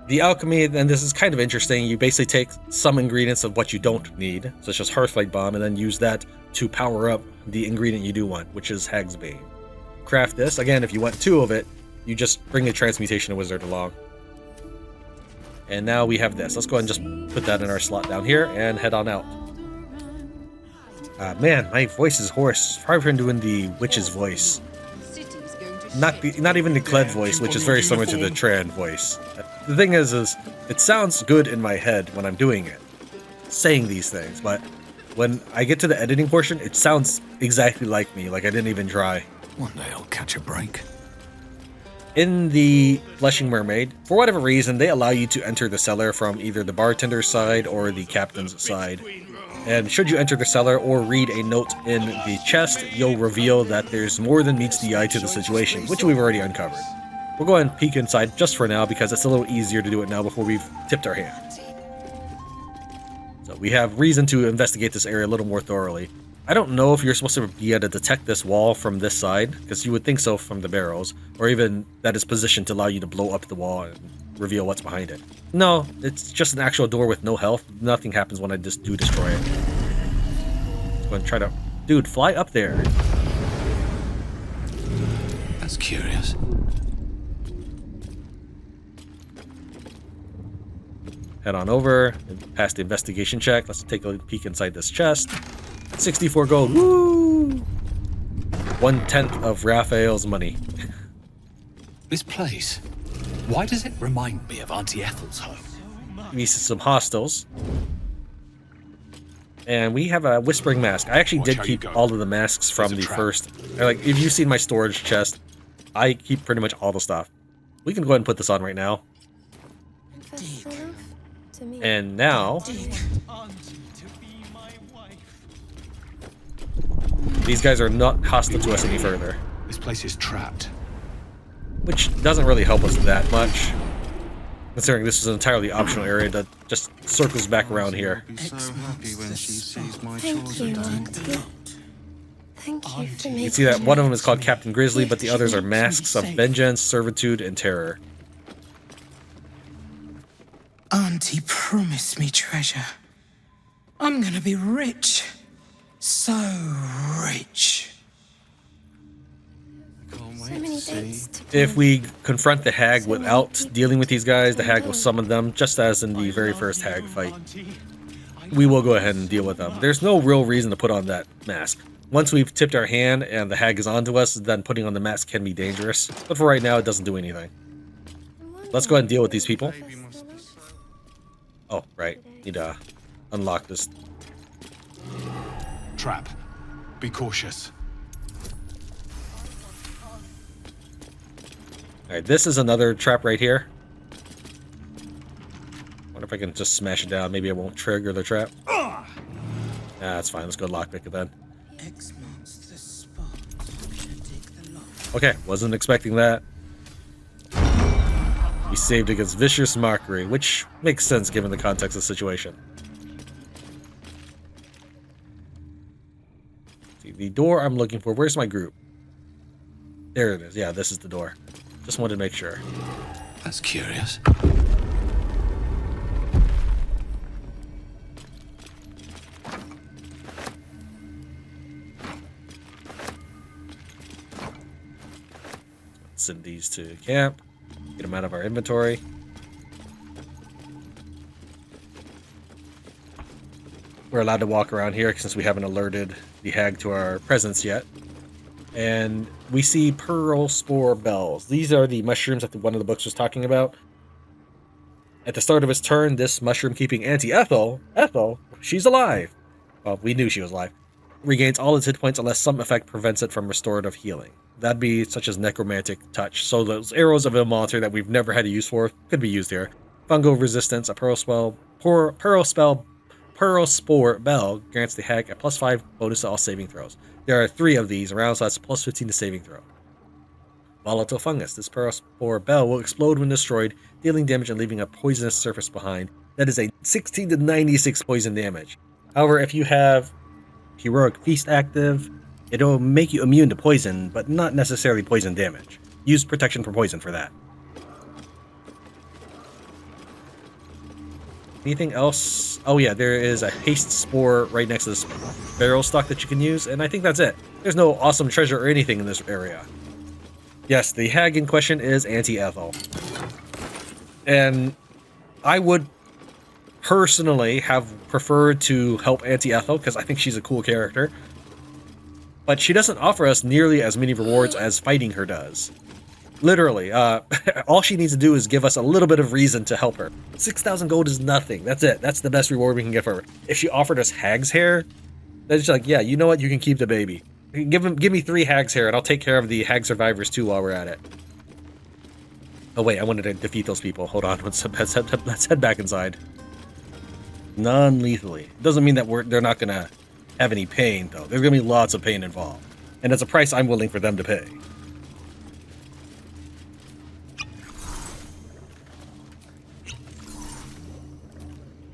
Speaker 1: The alchemy, and this is kind of interesting, you basically take some ingredients of what you don't need, such as Hearth light bomb, and then use that to power up the ingredient you do want, which is Hag's Bane. Craft this. Again, if you want 2 of it, you just bring the transmutation wizard along. And now we have this. Let's go ahead and just put that in our slot down here and head on out. Man, my voice is hoarse. Probably from doing the witch's voice. Not even the Kled voice, which is very similar to the Tran voice. The thing is it sounds good in my head when I'm doing it, saying these things, but when I get to the editing portion, it sounds exactly like me, like I didn't even try.
Speaker 5: One day I'll catch a break.
Speaker 1: In the Blushing Mermaid, for whatever reason, they allow you to enter the cellar from either the bartender's side or the captain's side. And should you enter the cellar or read a note in the chest, you'll reveal that there's more than meets the eye to the situation, which we've already uncovered. We'll go ahead and peek inside just for now because it's a little easier to do it now before we've tipped our hand. So we have reason to investigate this area a little more thoroughly. I don't know if you're supposed to be able to detect this wall from this side, because you would think so from the barrels, or even that it's positioned to allow you to blow up the wall and reveal what's behind it. No, it's just an actual door with no health. Nothing happens when I just do destroy it. Let's go and try to... Dude, fly up there.
Speaker 5: That's curious.
Speaker 1: Head on over and pass the investigation check. Let's take a peek inside this chest. 64 gold. Woo! 1/10 of Raphael's money.
Speaker 5: This place, why does it remind me of Auntie Ethel's home?
Speaker 1: We see some hostels. And we have a whispering mask. I actually did keep all of the masks from the first. Like, if you've seen my storage chest, I keep pretty much all the stuff. We can go ahead and put this on right now. And now, these guys are not hostile to us any further.
Speaker 5: This place is trapped.
Speaker 1: Which doesn't really help us that much, considering this is an entirely optional area that just circles back around here.
Speaker 4: Thank you, Auntie. Thank you for making
Speaker 1: You can see that one of them is called Captain Grisly, but the others are masks of vengeance, servitude, and terror.
Speaker 14: Auntie promised me treasure. I'm gonna be rich. So rich.
Speaker 4: So many dates to
Speaker 1: If we confront the hag without dealing with these guys, the hag will summon them, just as in the very first hag fight. We will go ahead and deal with them. There's no real reason to put on that mask. Once we've tipped our hand and the hag is onto us, then putting on the mask can be dangerous. But for right now, it doesn't do anything. Let's go ahead and deal with these people. Oh, right. Need to unlock this.
Speaker 5: Trap. Be cautious.
Speaker 1: Alright, this is another trap right here. Wonder if I can just smash it down. Maybe it won't trigger the trap. Ah, that's fine. Let's go lockpick it then. Okay, wasn't expecting that. We saved against vicious mockery, which makes sense given the context of the situation. See, the door I'm looking for. Where's my group? There it is. Yeah, this is the door. Just wanted to make sure.
Speaker 5: That's curious.
Speaker 1: Send these to camp. Get them out of our inventory. We're allowed to walk around here since we haven't alerted the hag to our presence yet. And we see pearl spore bells. These are the mushrooms that one of the books was talking about. At the start of his turn, this mushroom keeping Auntie Ethel, she's alive. Well, we knew she was alive. Regains all its hit points unless some effect prevents it from restorative healing. That'd be such as necromantic touch. So those arrows of Ilmater that we've never had a use for could be used here. Fungal resistance, a pearl spore bell grants the hag a +5 bonus to all saving throws. There are 3 of these around, so that's +15 to saving throw. Volatile fungus. This pearl spore bell will explode when destroyed, dealing damage and leaving a poisonous surface behind. That is a 16 to 96 poison damage. However, if you have Heroic Feast active, it'll make you immune to poison, but not necessarily poison damage. Use protection from poison for that. Anything else? Oh yeah, there is a haste spore right next to this barrel stock that you can use, and I think that's it. There's no awesome treasure or anything in this area. Yes, the hag in question is Auntie Ethel. And personally have preferred to help Auntie Ethel because I think she's a cool character. But she doesn't offer us nearly as many rewards as fighting her does. Literally, all she needs to do is give us a little bit of reason to help her. 6,000 gold is nothing. That's it. That's the best reward we can give her. If she offered us Hag's hair, then it's like, yeah, you know what? You can keep the baby. Give me 3 Hag's hair, and I'll take care of the Hag Survivors too while we're at it. Oh wait, I wanted to defeat those people. Hold on, let's head back inside. Non-lethally. Doesn't mean that they're not gonna have any pain though. There's gonna be lots of pain involved, and it's a price I'm willing for them to pay.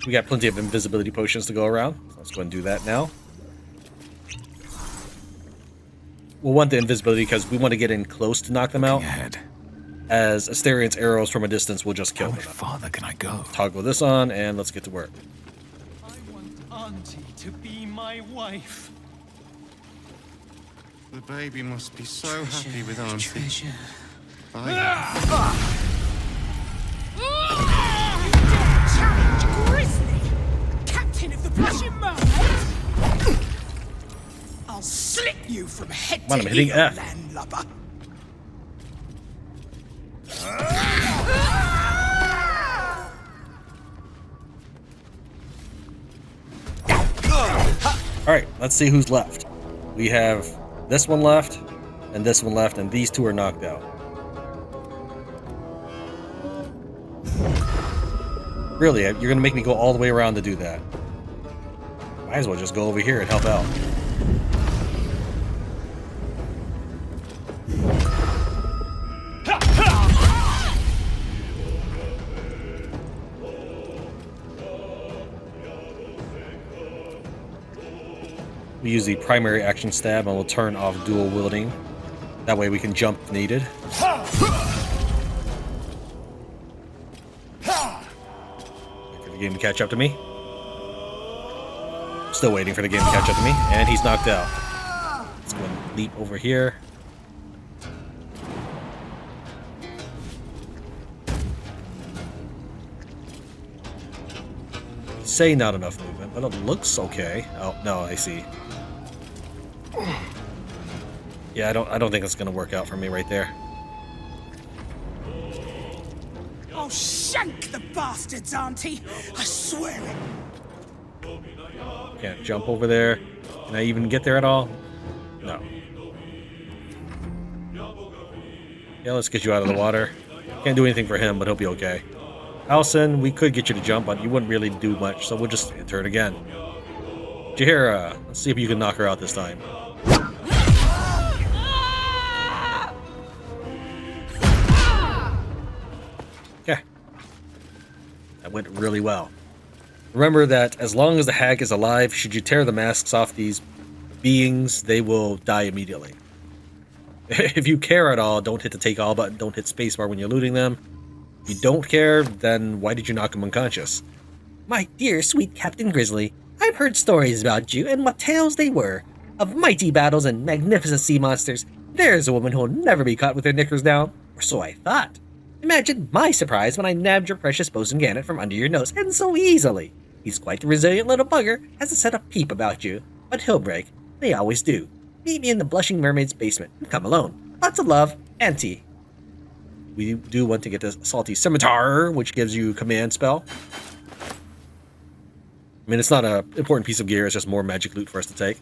Speaker 1: We got plenty of invisibility potions to go around. So let's go and do that now. We'll want the invisibility because we want to get in close to knock them out. As Asterian's arrows from a distance will just kill them. How
Speaker 5: farther can I go?
Speaker 1: Toggle this on and let's get to work.
Speaker 17: I want Auntie to be my wife.
Speaker 9: The baby must be so happy with Auntie.
Speaker 7: Challenge Grisly, captain of the Blushing Mermaid. I'll slit you from head
Speaker 1: Come on,
Speaker 7: to
Speaker 1: I'm hitting
Speaker 7: heel,
Speaker 1: F.
Speaker 7: landlubber.
Speaker 1: Alright, let's see who's left. We have this one left, and this one left, and these 2 are knocked out. Really, you're gonna make me go all the way around to do that. Might as well just go over here and help out. We use the primary action stab and we'll turn off dual wielding. That way we can jump if needed. Wait for the game to catch up to me. Still waiting for the game to catch up to me, and he's knocked out. Let's go and leap over here. Say not enough movement, but it looks okay. Oh no, I see. Yeah, I don't think it's gonna work out for me right there.
Speaker 7: I'll shank the bastards, Auntie. I swear it.
Speaker 1: Can't jump over there. Can I even get there at all? No. Yeah, let's get you out of the water. Can't do anything for him, but he'll be okay. Alison, we could get you to jump, but you wouldn't really do much, so we'll just enter it again. Jahira, let's see if you can knock her out this time. Okay. That went really well. Remember that as long as the hag is alive, should you tear the masks off these beings, they will die immediately. If you care at all, don't hit the take all button, don't hit spacebar when you're looting them. If you don't care, then why did you knock him unconscious?
Speaker 6: My dear sweet Captain Grisly, I've heard stories about you and what tales they were. Of mighty battles and magnificent sea monsters. There's a woman who'll never be caught with her knickers down, or so I thought. Imagine my surprise when I nabbed your precious Bosun Gannet from under your nose, and so easily. He's quite a resilient little bugger, hasn't said a peep about you, but he'll break. They always do. Meet me in the Blushing Mermaid's basement, and come alone. Lots of love, Auntie. We do want to get this salty Scimitar, which gives you command spell. I mean, it's not an important piece of gear, it's just more magic loot for us to take.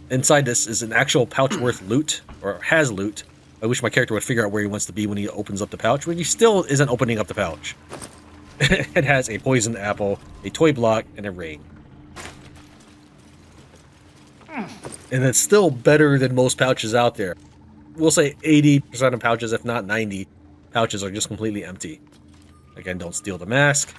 Speaker 6: Inside this is an actual pouch worth loot, or has loot. I wish my character would figure out where he wants to be when he opens up the pouch, but he still isn't opening up the pouch. It has a poisoned apple, a toy block, and a ring. And it's still better than most pouches out there. We'll say 80% of pouches, if not 90, pouches are just completely empty. Again, don't steal the mask.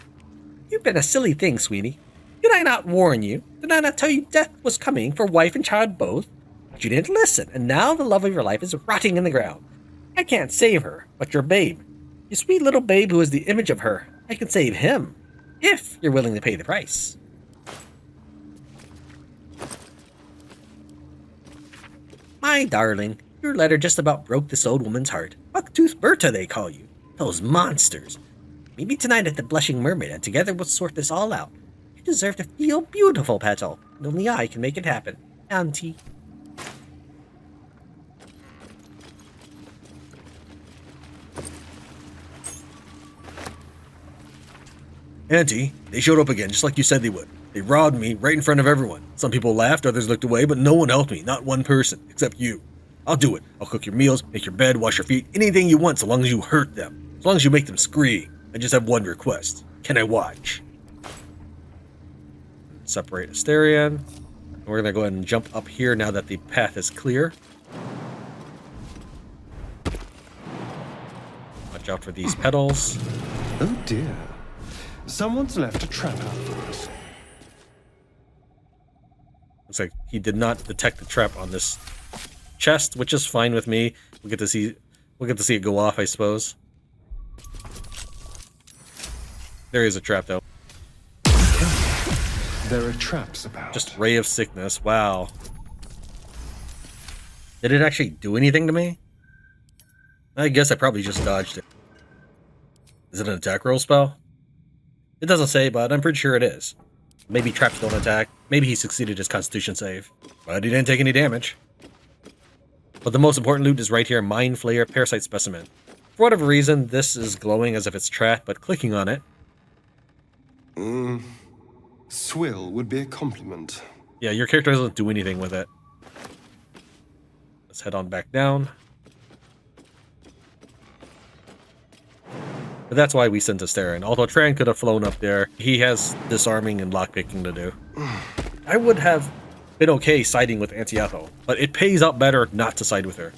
Speaker 6: You've been a silly thing, sweetie. Did I not warn you? Did I not tell you death was coming for wife and child both? But you didn't listen, and now the love of your life is rotting in the ground. I can't save her, but your babe. Your sweet little babe who is the image of her. I can save him, if you're willing to pay the price. My darling, your letter just about broke this old woman's heart. Bucktooth Berta, they call you. Those monsters. Meet me tonight at the Blushing Mermaid, and together we'll sort this all out. deserve to feel beautiful, Petal. And only I can make it happen. Auntie.
Speaker 1: Auntie, they showed up again, just like you said they would. They robbed me right in front of everyone. Some people laughed, others looked away, but no one helped me, not one person, except you. I'll do it. I'll cook your meals, make your bed, wash your feet, anything you want, so long as you hurt them. As long as you make them scream. I just have one request. Can I watch? Separate Asterion. And we're gonna go ahead and jump up here now that the path is clear. Watch out for these petals.
Speaker 8: Oh dear. Someone's left a trap out for us.
Speaker 1: Looks like he did not detect the trap on this chest, which is fine with me. We'll get to see it go off, I suppose. There is a trap though.
Speaker 8: There are traps about.
Speaker 1: Just Ray of Sickness. Wow. Did it actually do anything to me? I guess I probably just dodged it. Is it an attack roll spell? It doesn't say, but I'm pretty sure it is. Maybe traps don't attack. Maybe he succeeded his constitution save. But he didn't take any damage. But the most important loot is right here, Mind Flayer Parasite Specimen. For whatever reason, this is glowing as if it's trapped, but clicking on it...
Speaker 8: Swill would be a compliment.
Speaker 1: Yeah, your character doesn't do anything with it. Let's head on back down. But that's why we sent Asterion. Although Tran could have flown up there, he has disarming and lockpicking to do. I would have been okay siding with Auntie Ethel, but it pays out better not to side with her.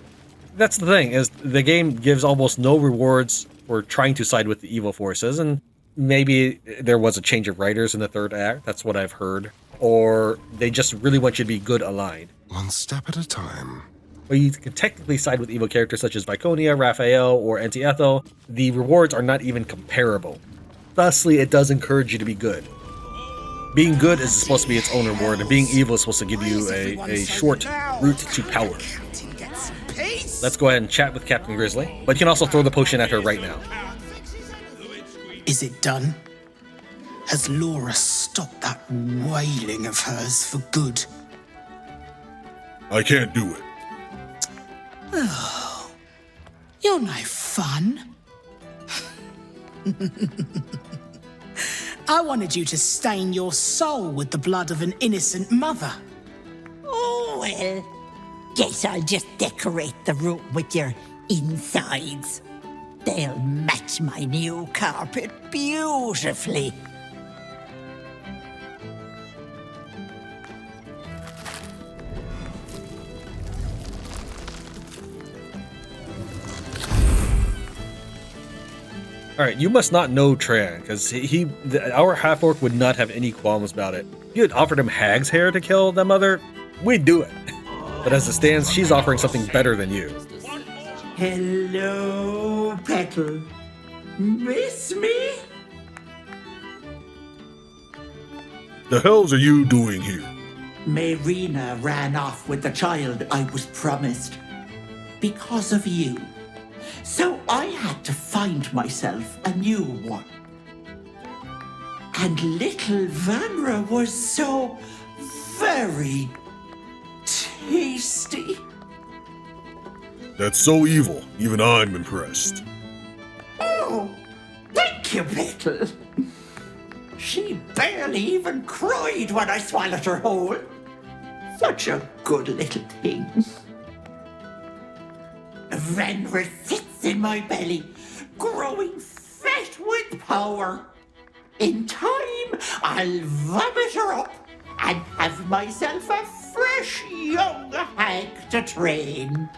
Speaker 1: That's the thing, is the game gives almost no rewards for trying to side with the evil forces, and maybe there was a change of writers in the third act, that's what I've heard. Or they just really want you to be good aligned.
Speaker 8: One step at a time.
Speaker 1: Well, you can technically side with evil characters such as Viconia, Raphael, or Auntie Ethel. The rewards are not even comparable. Thusly, it does encourage you to be good. Being good is supposed to be its own reward, and being evil is supposed to give you a short route to power. Let's go ahead and chat with Captain Grisly, but you can also throw the potion at her right now.
Speaker 14: Is it done? Has Lora stopped that wailing of hers for good?
Speaker 3: I can't do it.
Speaker 14: Oh, you're no fun. I wanted you to stain your soul with the blood of an innocent mother.
Speaker 10: Oh, well, guess I'll just decorate the room with your insides. They'll match my new carpet beautifully.
Speaker 1: Alright, you must not know Tran, because our half-orc would not have any qualms about it. If you had offered him Hag's hair to kill the mother, we'd do it. But as it stands, she's offering something better than you.
Speaker 10: Hello, Petal. Miss me?
Speaker 3: The hells are you doing here?
Speaker 10: Marina ran off with the child I was promised. Because of you. So I had to find myself a new one. And little Vanra was so very tasty.
Speaker 3: That's so evil. Even I'm impressed.
Speaker 10: Oh, thank you, Petal. She barely even cried when I swallowed her whole. Such a good little thing. Vanra sits in my belly, growing fat with power. In time, I'll vomit her up and have myself a fresh young hag to train.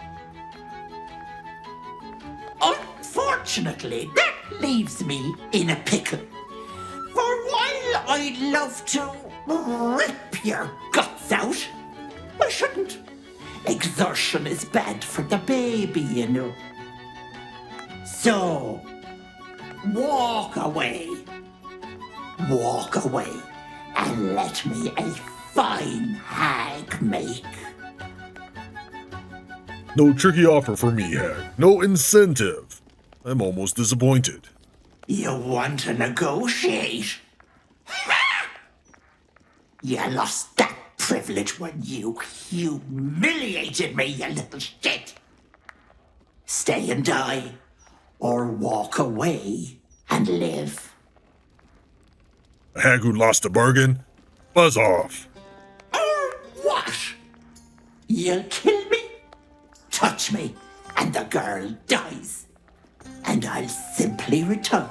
Speaker 10: Unfortunately, that leaves me in a pickle. For while I'd love to rip your guts out, I shouldn't. Exertion is bad for the baby, you know. So, walk away. Walk away and let me a fine hag make.
Speaker 3: No tricky offer for me, Hag. No incentive. I'm almost disappointed.
Speaker 10: You want to negotiate? You lost that privilege when you humiliated me, you little shit. Stay and die, or walk away and live.
Speaker 3: A hag who lost the bargain? Buzz off.
Speaker 10: Or what? You'll kill me, touch me, and the girl dies. And I'll simply return,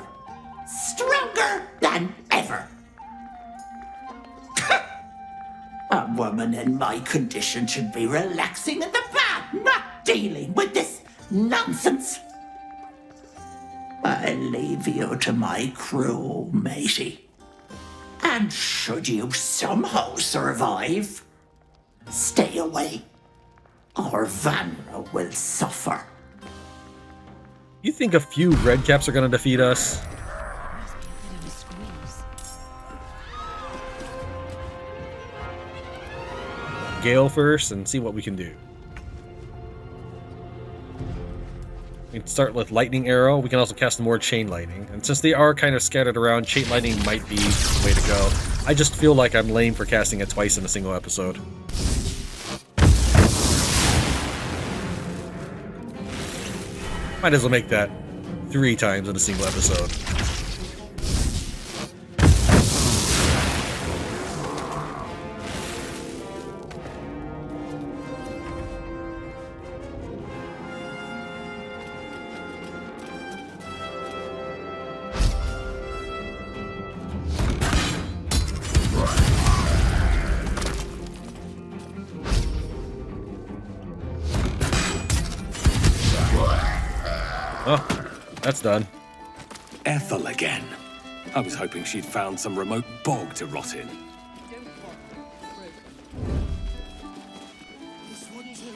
Speaker 10: stronger than ever. A woman in my condition should be relaxing in the bath, not dealing with this nonsense. I leave you to my crew, matey. And should you somehow survive, stay away, or Vanra will suffer.
Speaker 1: You think a few Redcaps are going to defeat us? Gale first and see what we can do. We can start with Lightning Arrow. We can also cast more Chain Lightning. And since they are kind of scattered around, Chain Lightning might be the way to go. I just feel like I'm lame for casting it twice in a single episode. Might as well make that 3 times in a single episode. Oh, that's done.
Speaker 5: Ethel again. I was hoping she'd found some remote bog to rot in.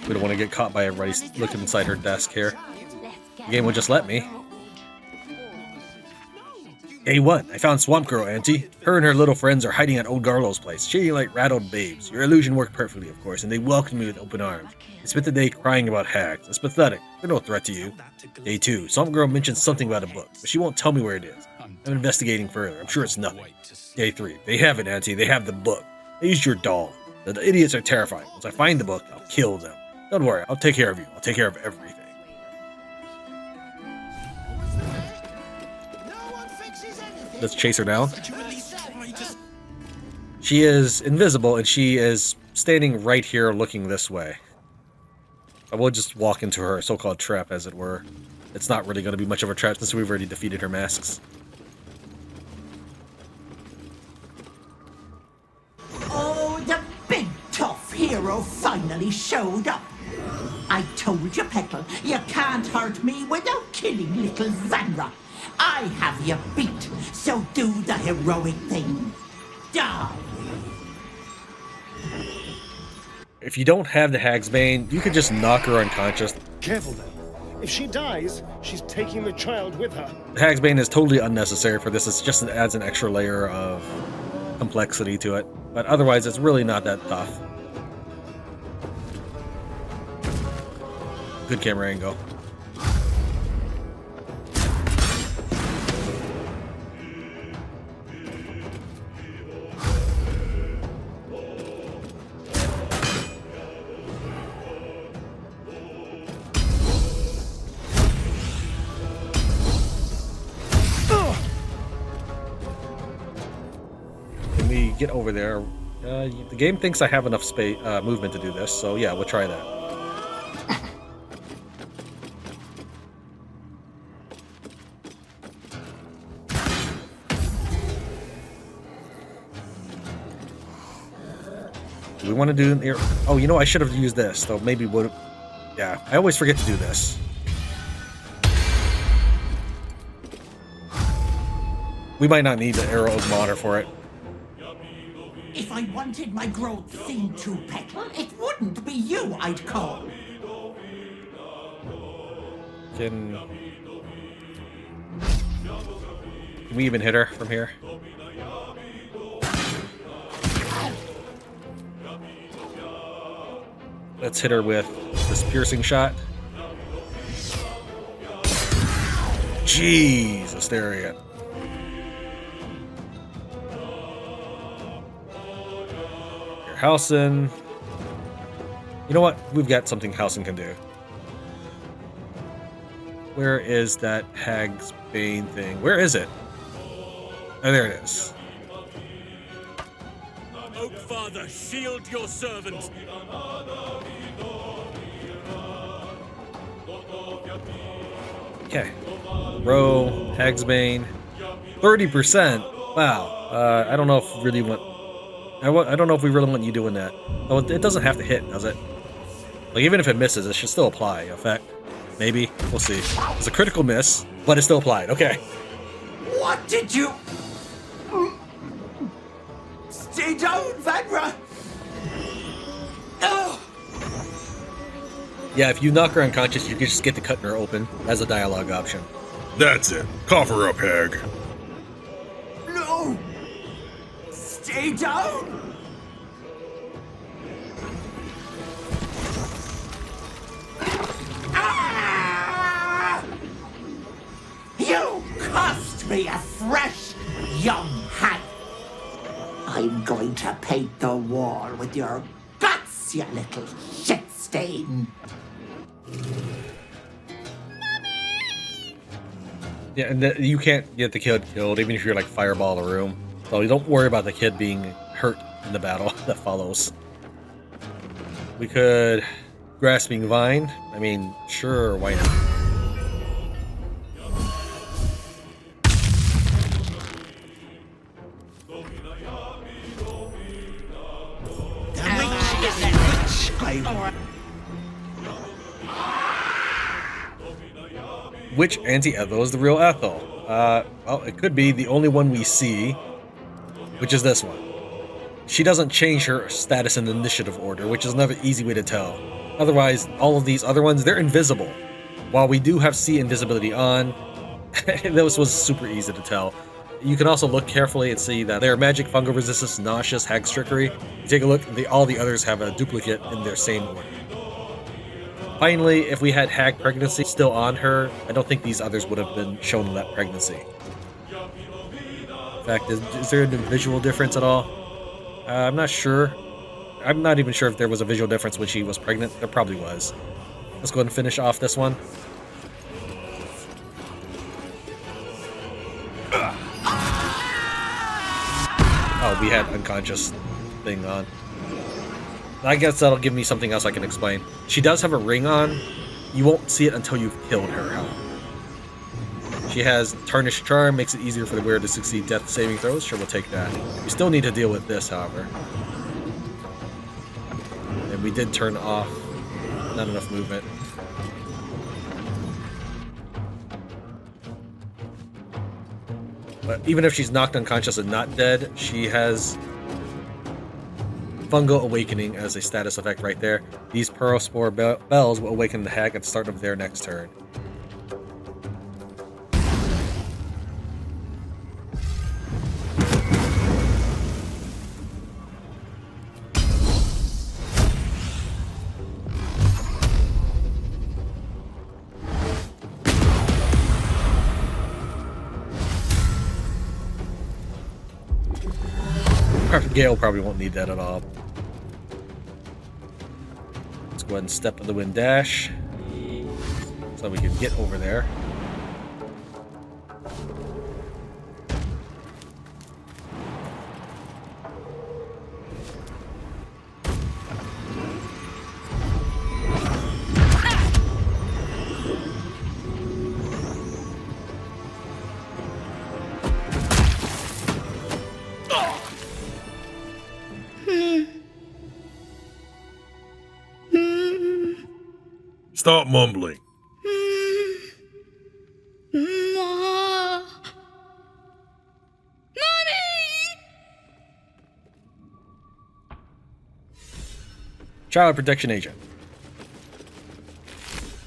Speaker 1: We don't want to get caught by everybody looking inside her desk here. The game would just let me. Day 1. I found Swamp Girl, Auntie. Her and her little friends are hiding at old Garlow's place, shading like rattled babes. Your illusion worked perfectly, of course, and they welcomed me with open arms. I spent the day crying about hags. It's pathetic. They're no threat to you. Day 2. Swamp Girl mentions something about a book, but she won't tell me where it is. I'm investigating further. I'm sure it's nothing. Day 3. They have it, Auntie. They have the book. They used your doll. The idiots are terrifying. Once I find the book, I'll kill them. Don't worry. I'll take care of you. I'll take care of everything. Let's chase her down. She is invisible, and she is standing right here looking this way. I will just walk into her so-called trap, as it were. It's not really going to be much of a trap since we've already defeated her masks.
Speaker 10: Oh, the big tough hero finally showed up. I told you, Petal, you can't hurt me without killing little Vanra. I have you beat, so do the heroic thing. Die.
Speaker 1: If you don't have the Hag's Bane, you could just knock her unconscious.
Speaker 17: Careful then. If she dies, she's taking the child with her.
Speaker 1: The Hag's Bane is totally unnecessary for this. It just adds an extra layer of complexity to it. But otherwise, it's really not that tough. Good camera angle. Get over there. The game thinks I have enough space, movement to do this, so yeah, we'll try that. Do we want to do an air? Oh, you know, I should have used this, so maybe would. Yeah, I always forget to do this. We might not need the arrow of honor for it.
Speaker 10: If I wanted my growth seen to, Petal, it wouldn't be you I'd call.
Speaker 1: Can we even hit her from here? Let's hit her with this piercing shot. Jeez, Asteria. Halsin. You know what? We've got something Halsin can do. Where is that Hag's Bane thing? Where is it? Oh, there it is.
Speaker 11: Oak Father, shield your servant.
Speaker 1: Okay. Row, Hag's Bane. 30%. Wow. I don't know if we really want. I don't know if we really want you doing that. Oh, it doesn't have to hit, does it? Like, even if it misses, it should still apply. Effect. Maybe. We'll see. It's a critical miss, but it's still applied. Okay.
Speaker 10: What did you... Stay down, Vanra! Oh.
Speaker 1: Yeah, if you knock her unconscious, you can just get the cutting her open as a dialogue option.
Speaker 3: That's it. Cough her up, Hag.
Speaker 10: No! Stay down! Ah! You cost me afresh, young hag! I'm going to paint the wall with your guts, you little shit stain!
Speaker 1: Yeah, and you can't get the kid killed, even if you're like fireball a room. So you don't worry about the kid being hurt in the battle that follows. We could Grasping Vine. I mean, sure, why not? Which anti-Ethel is the real Ethel? Well, it could be the only one we see, which is this one. She doesn't change her status in the initiative order, which is another easy way to tell. Otherwise, all of these other ones, they're invisible. While we do have see invisibility on, this was super easy to tell. You can also look carefully and see that their magic, fungal resistance, nauseous, hag trickery. You take a look, all the others have a duplicate in their same order. Finally, if we had hag pregnancy still on her, I don't think these others would have been shown that pregnancy. In fact, is there a visual difference at all? I'm not sure. I'm not even sure if there was a visual difference when she was pregnant. There probably was. Let's go ahead and finish off this one. Oh, we had unconscious thing on. I guess that'll give me something else I can explain. She does have a ring on. You won't see it until you've killed her, however. She has Tarnished Charm, makes it easier for the wearer to succeed death saving throws. Sure, we'll take that. We still need to deal with this, however. And we did turn off. Not enough movement. But even if she's knocked unconscious and not dead, she has Fungal Awakening as a status effect right there. These Pearl Spore bells will awaken the hag at the start of their next turn. Gale probably won't need that at all. Let's go ahead and Step of the Wind dash so we can get over there.
Speaker 3: Stop mumbling.
Speaker 1: Child Protection Agent.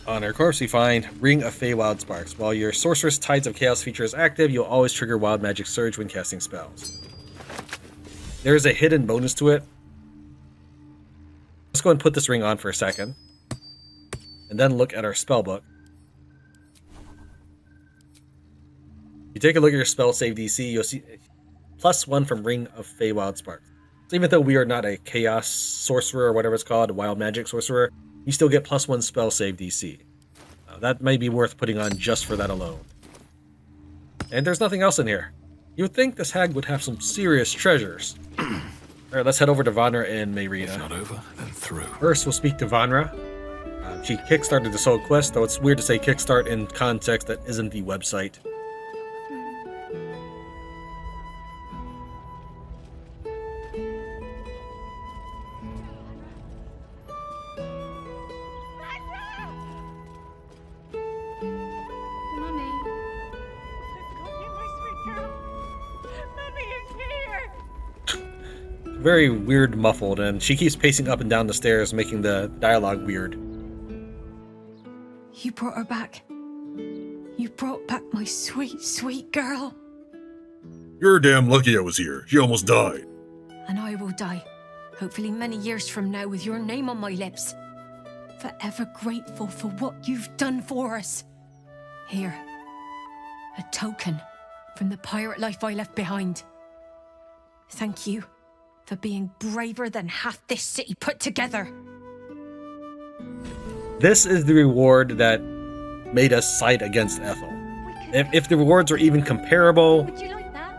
Speaker 1: On our corpse, we find Ring of Feywild Sparks. While your Sorceress Tides of Chaos feature is active, you'll always trigger Wild Magic Surge when casting spells. There is a hidden bonus to it. Let's go and put this ring on for a second. And then look at our spellbook. You take a look at your spell save DC, you'll see +1 from Ring of Feywild Sparks. So even though we are not a chaos sorcerer or whatever it's called, a wild magic sorcerer, you still get +1 spell save DC. That may be worth putting on just for that alone. And there's nothing else in here. You would think this hag would have some serious treasures. Alright, let's head over to Vanra and Mayrina.
Speaker 5: If not over, then through.
Speaker 1: First, we'll speak to Vanra. She kickstarted this whole quest, though it's weird to say kickstart in context that isn't the website. Very weird muffled, and she keeps pacing up and down the stairs, making the dialogue weird.
Speaker 4: You brought her back. You brought back my sweet, sweet girl.
Speaker 3: You're damn lucky I was here. She almost died.
Speaker 4: And I will die, hopefully many years from now, with your name on my lips. Forever grateful for what you've done for us. Here, a token from the pirate life I left behind. Thank you for being braver than half this city put together.
Speaker 1: This is the reward that made us side against Ethel. If the rewards were even comparable,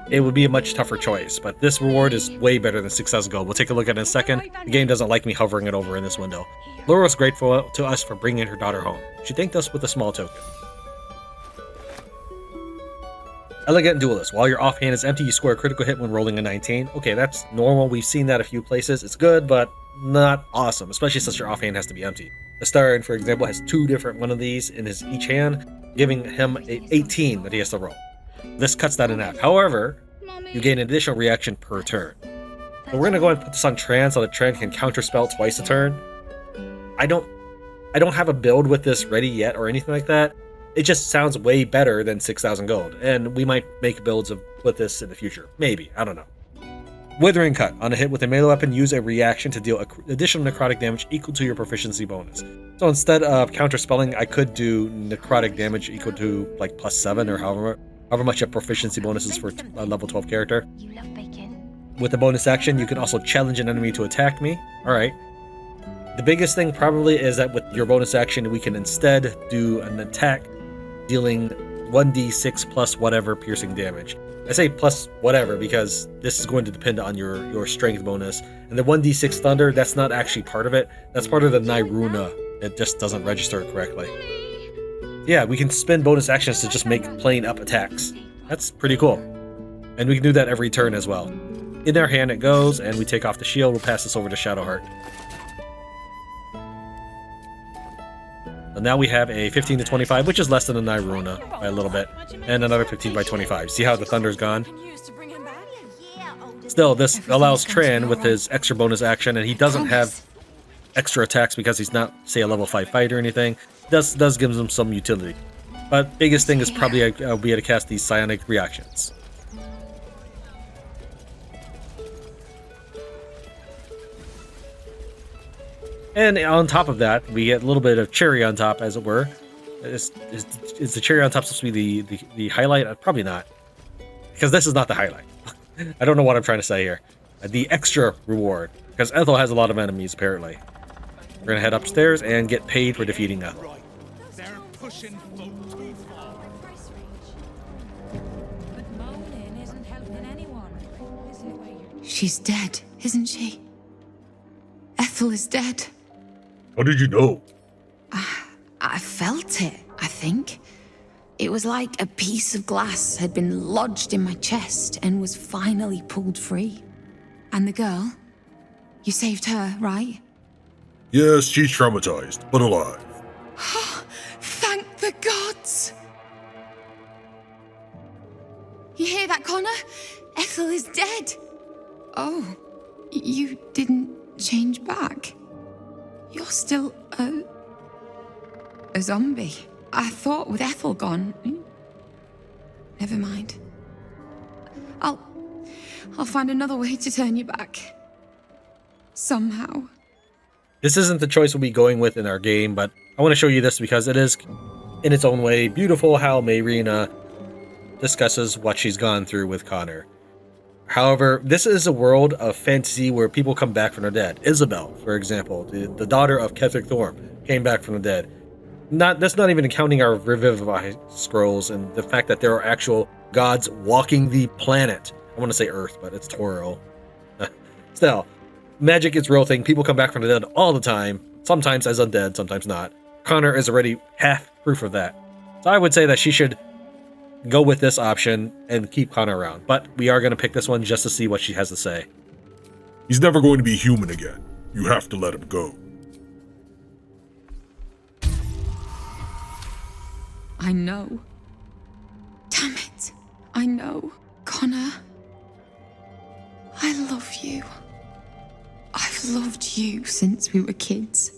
Speaker 1: it would be a much tougher choice, but this reward is way better than 6,000 gold. We'll take a look at it in a second. The game doesn't like me hovering it over in this window. Lora was grateful to us for bringing her daughter home. She thanked us with a small token. Elegant Duellist. While your offhand is empty, you score a critical hit when rolling a 19. Okay, that's normal. We've seen that a few places. It's good, but not awesome, especially since your offhand has to be empty. The Starian, for example, has 2 different one of these in his each hand, giving him an 18 that he has to roll. This cuts that in half. However, you gain an additional reaction per turn. So we're going to go ahead and put this on Tran so that Tran can counterspell twice a turn. I don't have a build with this ready yet or anything like that. It just sounds way better than 6,000 gold, and we might make builds with this in the future. Maybe, I don't know. Withering Cut. On a hit with a melee weapon, use a reaction to deal additional necrotic damage equal to your proficiency bonus. So instead of counterspelling, I could do necrotic damage equal to like +7 or however much a proficiency bonus is for a level 12 character. With the bonus action, you can also challenge an enemy to attack me. Alright. The biggest thing probably is that with your bonus action, we can instead do an attack dealing 1d6 plus whatever piercing damage. I say plus whatever because this is going to depend on your strength bonus. And the 1d6 thunder, that's not actually part of it. That's part of the Nyruna. It just doesn't register correctly. Yeah, we can spend bonus actions to just make plain up attacks. That's pretty cool. And we can do that every turn as well. In our hand it goes, and we take off the shield. We'll pass this over to Shadowheart. So now we have a 15 to 25, which is less than a Nyruna by a little bit, and another 15 by 25. See how the thunder's gone? Still, this allows Tran with his extra bonus action, and he doesn't have extra attacks because he's not, say, a level 5 fighter or anything. Does give him some utility. But biggest thing is probably I'll be able to cast these psionic reactions. And on top of that, we get a little bit of cherry on top, as it were. Is the cherry on top supposed to be the highlight? Probably not. Because this is not the highlight. I don't know what I'm trying to say here. The extra reward. Because Ethel has a lot of enemies, apparently. We're going to head upstairs and get paid for defeating Ethel.
Speaker 17: They're pushing folk too far.
Speaker 4: But moaning isn't helping anyone, is it?
Speaker 2: She's dead, isn't she? Ethel is dead.
Speaker 3: How did you know?
Speaker 2: I felt it, I think. It was like a piece of glass had been lodged in my chest and was finally pulled free. And the girl? You saved her, right?
Speaker 3: Yes, she's traumatized, but alive.
Speaker 2: Thank the gods! You hear that, Connor? Ethel is dead. Oh, you didn't change back? You're still a zombie. I thought with Ethel gone... Never mind. I'll find another way to turn you back. Somehow.
Speaker 1: This isn't the choice we'll be going with in our game, but I want to show you this because it is, in its own way, beautiful how Mayrina discusses what she's gone through with Connor. However, this is a world of fantasy where people come back from the dead. Isabel, for example, the daughter of Ketheric Thorm, came back from the dead. That's not even counting our Revivify scrolls and the fact that there are actual gods walking the planet. I want to say Earth, but it's Toro. Still, magic is a real thing. People come back from the dead all the time, sometimes as undead, sometimes not. Connor is already half proof of that. So I would say that she should go with this option and keep Connor around. But we are going to pick this one just to see what she has to say.
Speaker 3: He's never going to be human again. You have to let him go.
Speaker 2: I know. Damn it. I know. Connor. I love you. I've loved you since we were kids.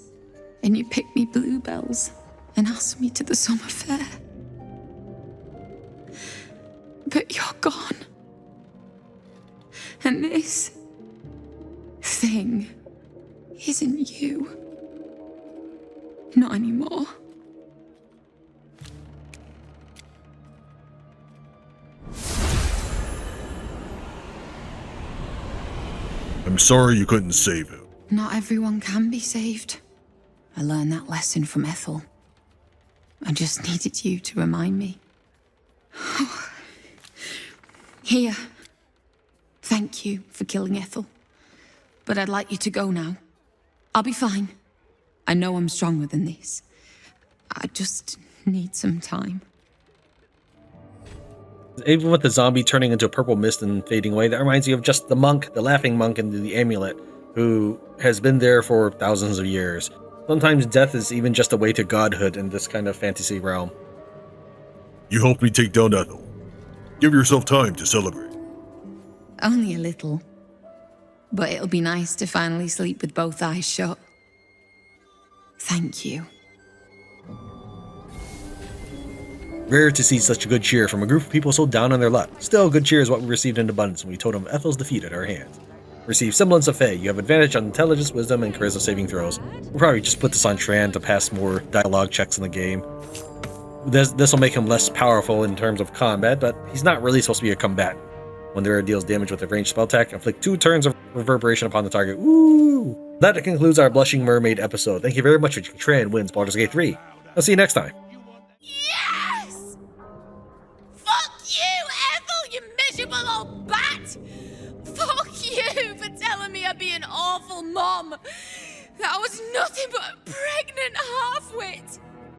Speaker 2: And you picked me bluebells and asked me to the summer fair. But you're gone. And this thing isn't you. Not anymore.
Speaker 3: I'm sorry you couldn't save him.
Speaker 2: Not everyone can be saved. I learned that lesson from Ethel. I just needed you to remind me. Here. Thank you for killing Ethel. But I'd like you to go now. I'll be fine. I know I'm stronger than this. I just need some time.
Speaker 1: Even with the zombie turning into a purple mist and fading away, that reminds you of just the monk, the laughing monk in the amulet, who has been there for thousands of years. Sometimes death is even just a way to godhood in this kind of fantasy realm.
Speaker 3: You helped me take down Ethel. Give yourself time to celebrate.
Speaker 2: Only a little. But it'll be nice to finally sleep with both eyes shut. Thank you.
Speaker 1: Rare to see such good cheer from a group of people so down on their luck. Still, good cheer is what we received in abundance when we told them Ethel's defeat at our hands. Receive Semblance of Fey. You have advantage on intelligence, wisdom, and charisma saving throws. We'll probably just put this on Tran to pass more dialogue checks in the game. This will make him less powerful in terms of combat, but he's not really supposed to be a combatant. When the rare deals damage with a ranged spell attack, inflict 2 turns of reverberation upon the target. Woo! That concludes our Blushing Mermaid episode. Thank you very much for watching. Tran wins Baldur's Gate 3. I'll see you next time.
Speaker 12: Yes! Fuck you, Ethel, you miserable old bat! Fuck you for telling me I'd be an awful mom. That was nothing but a pregnant half-wit.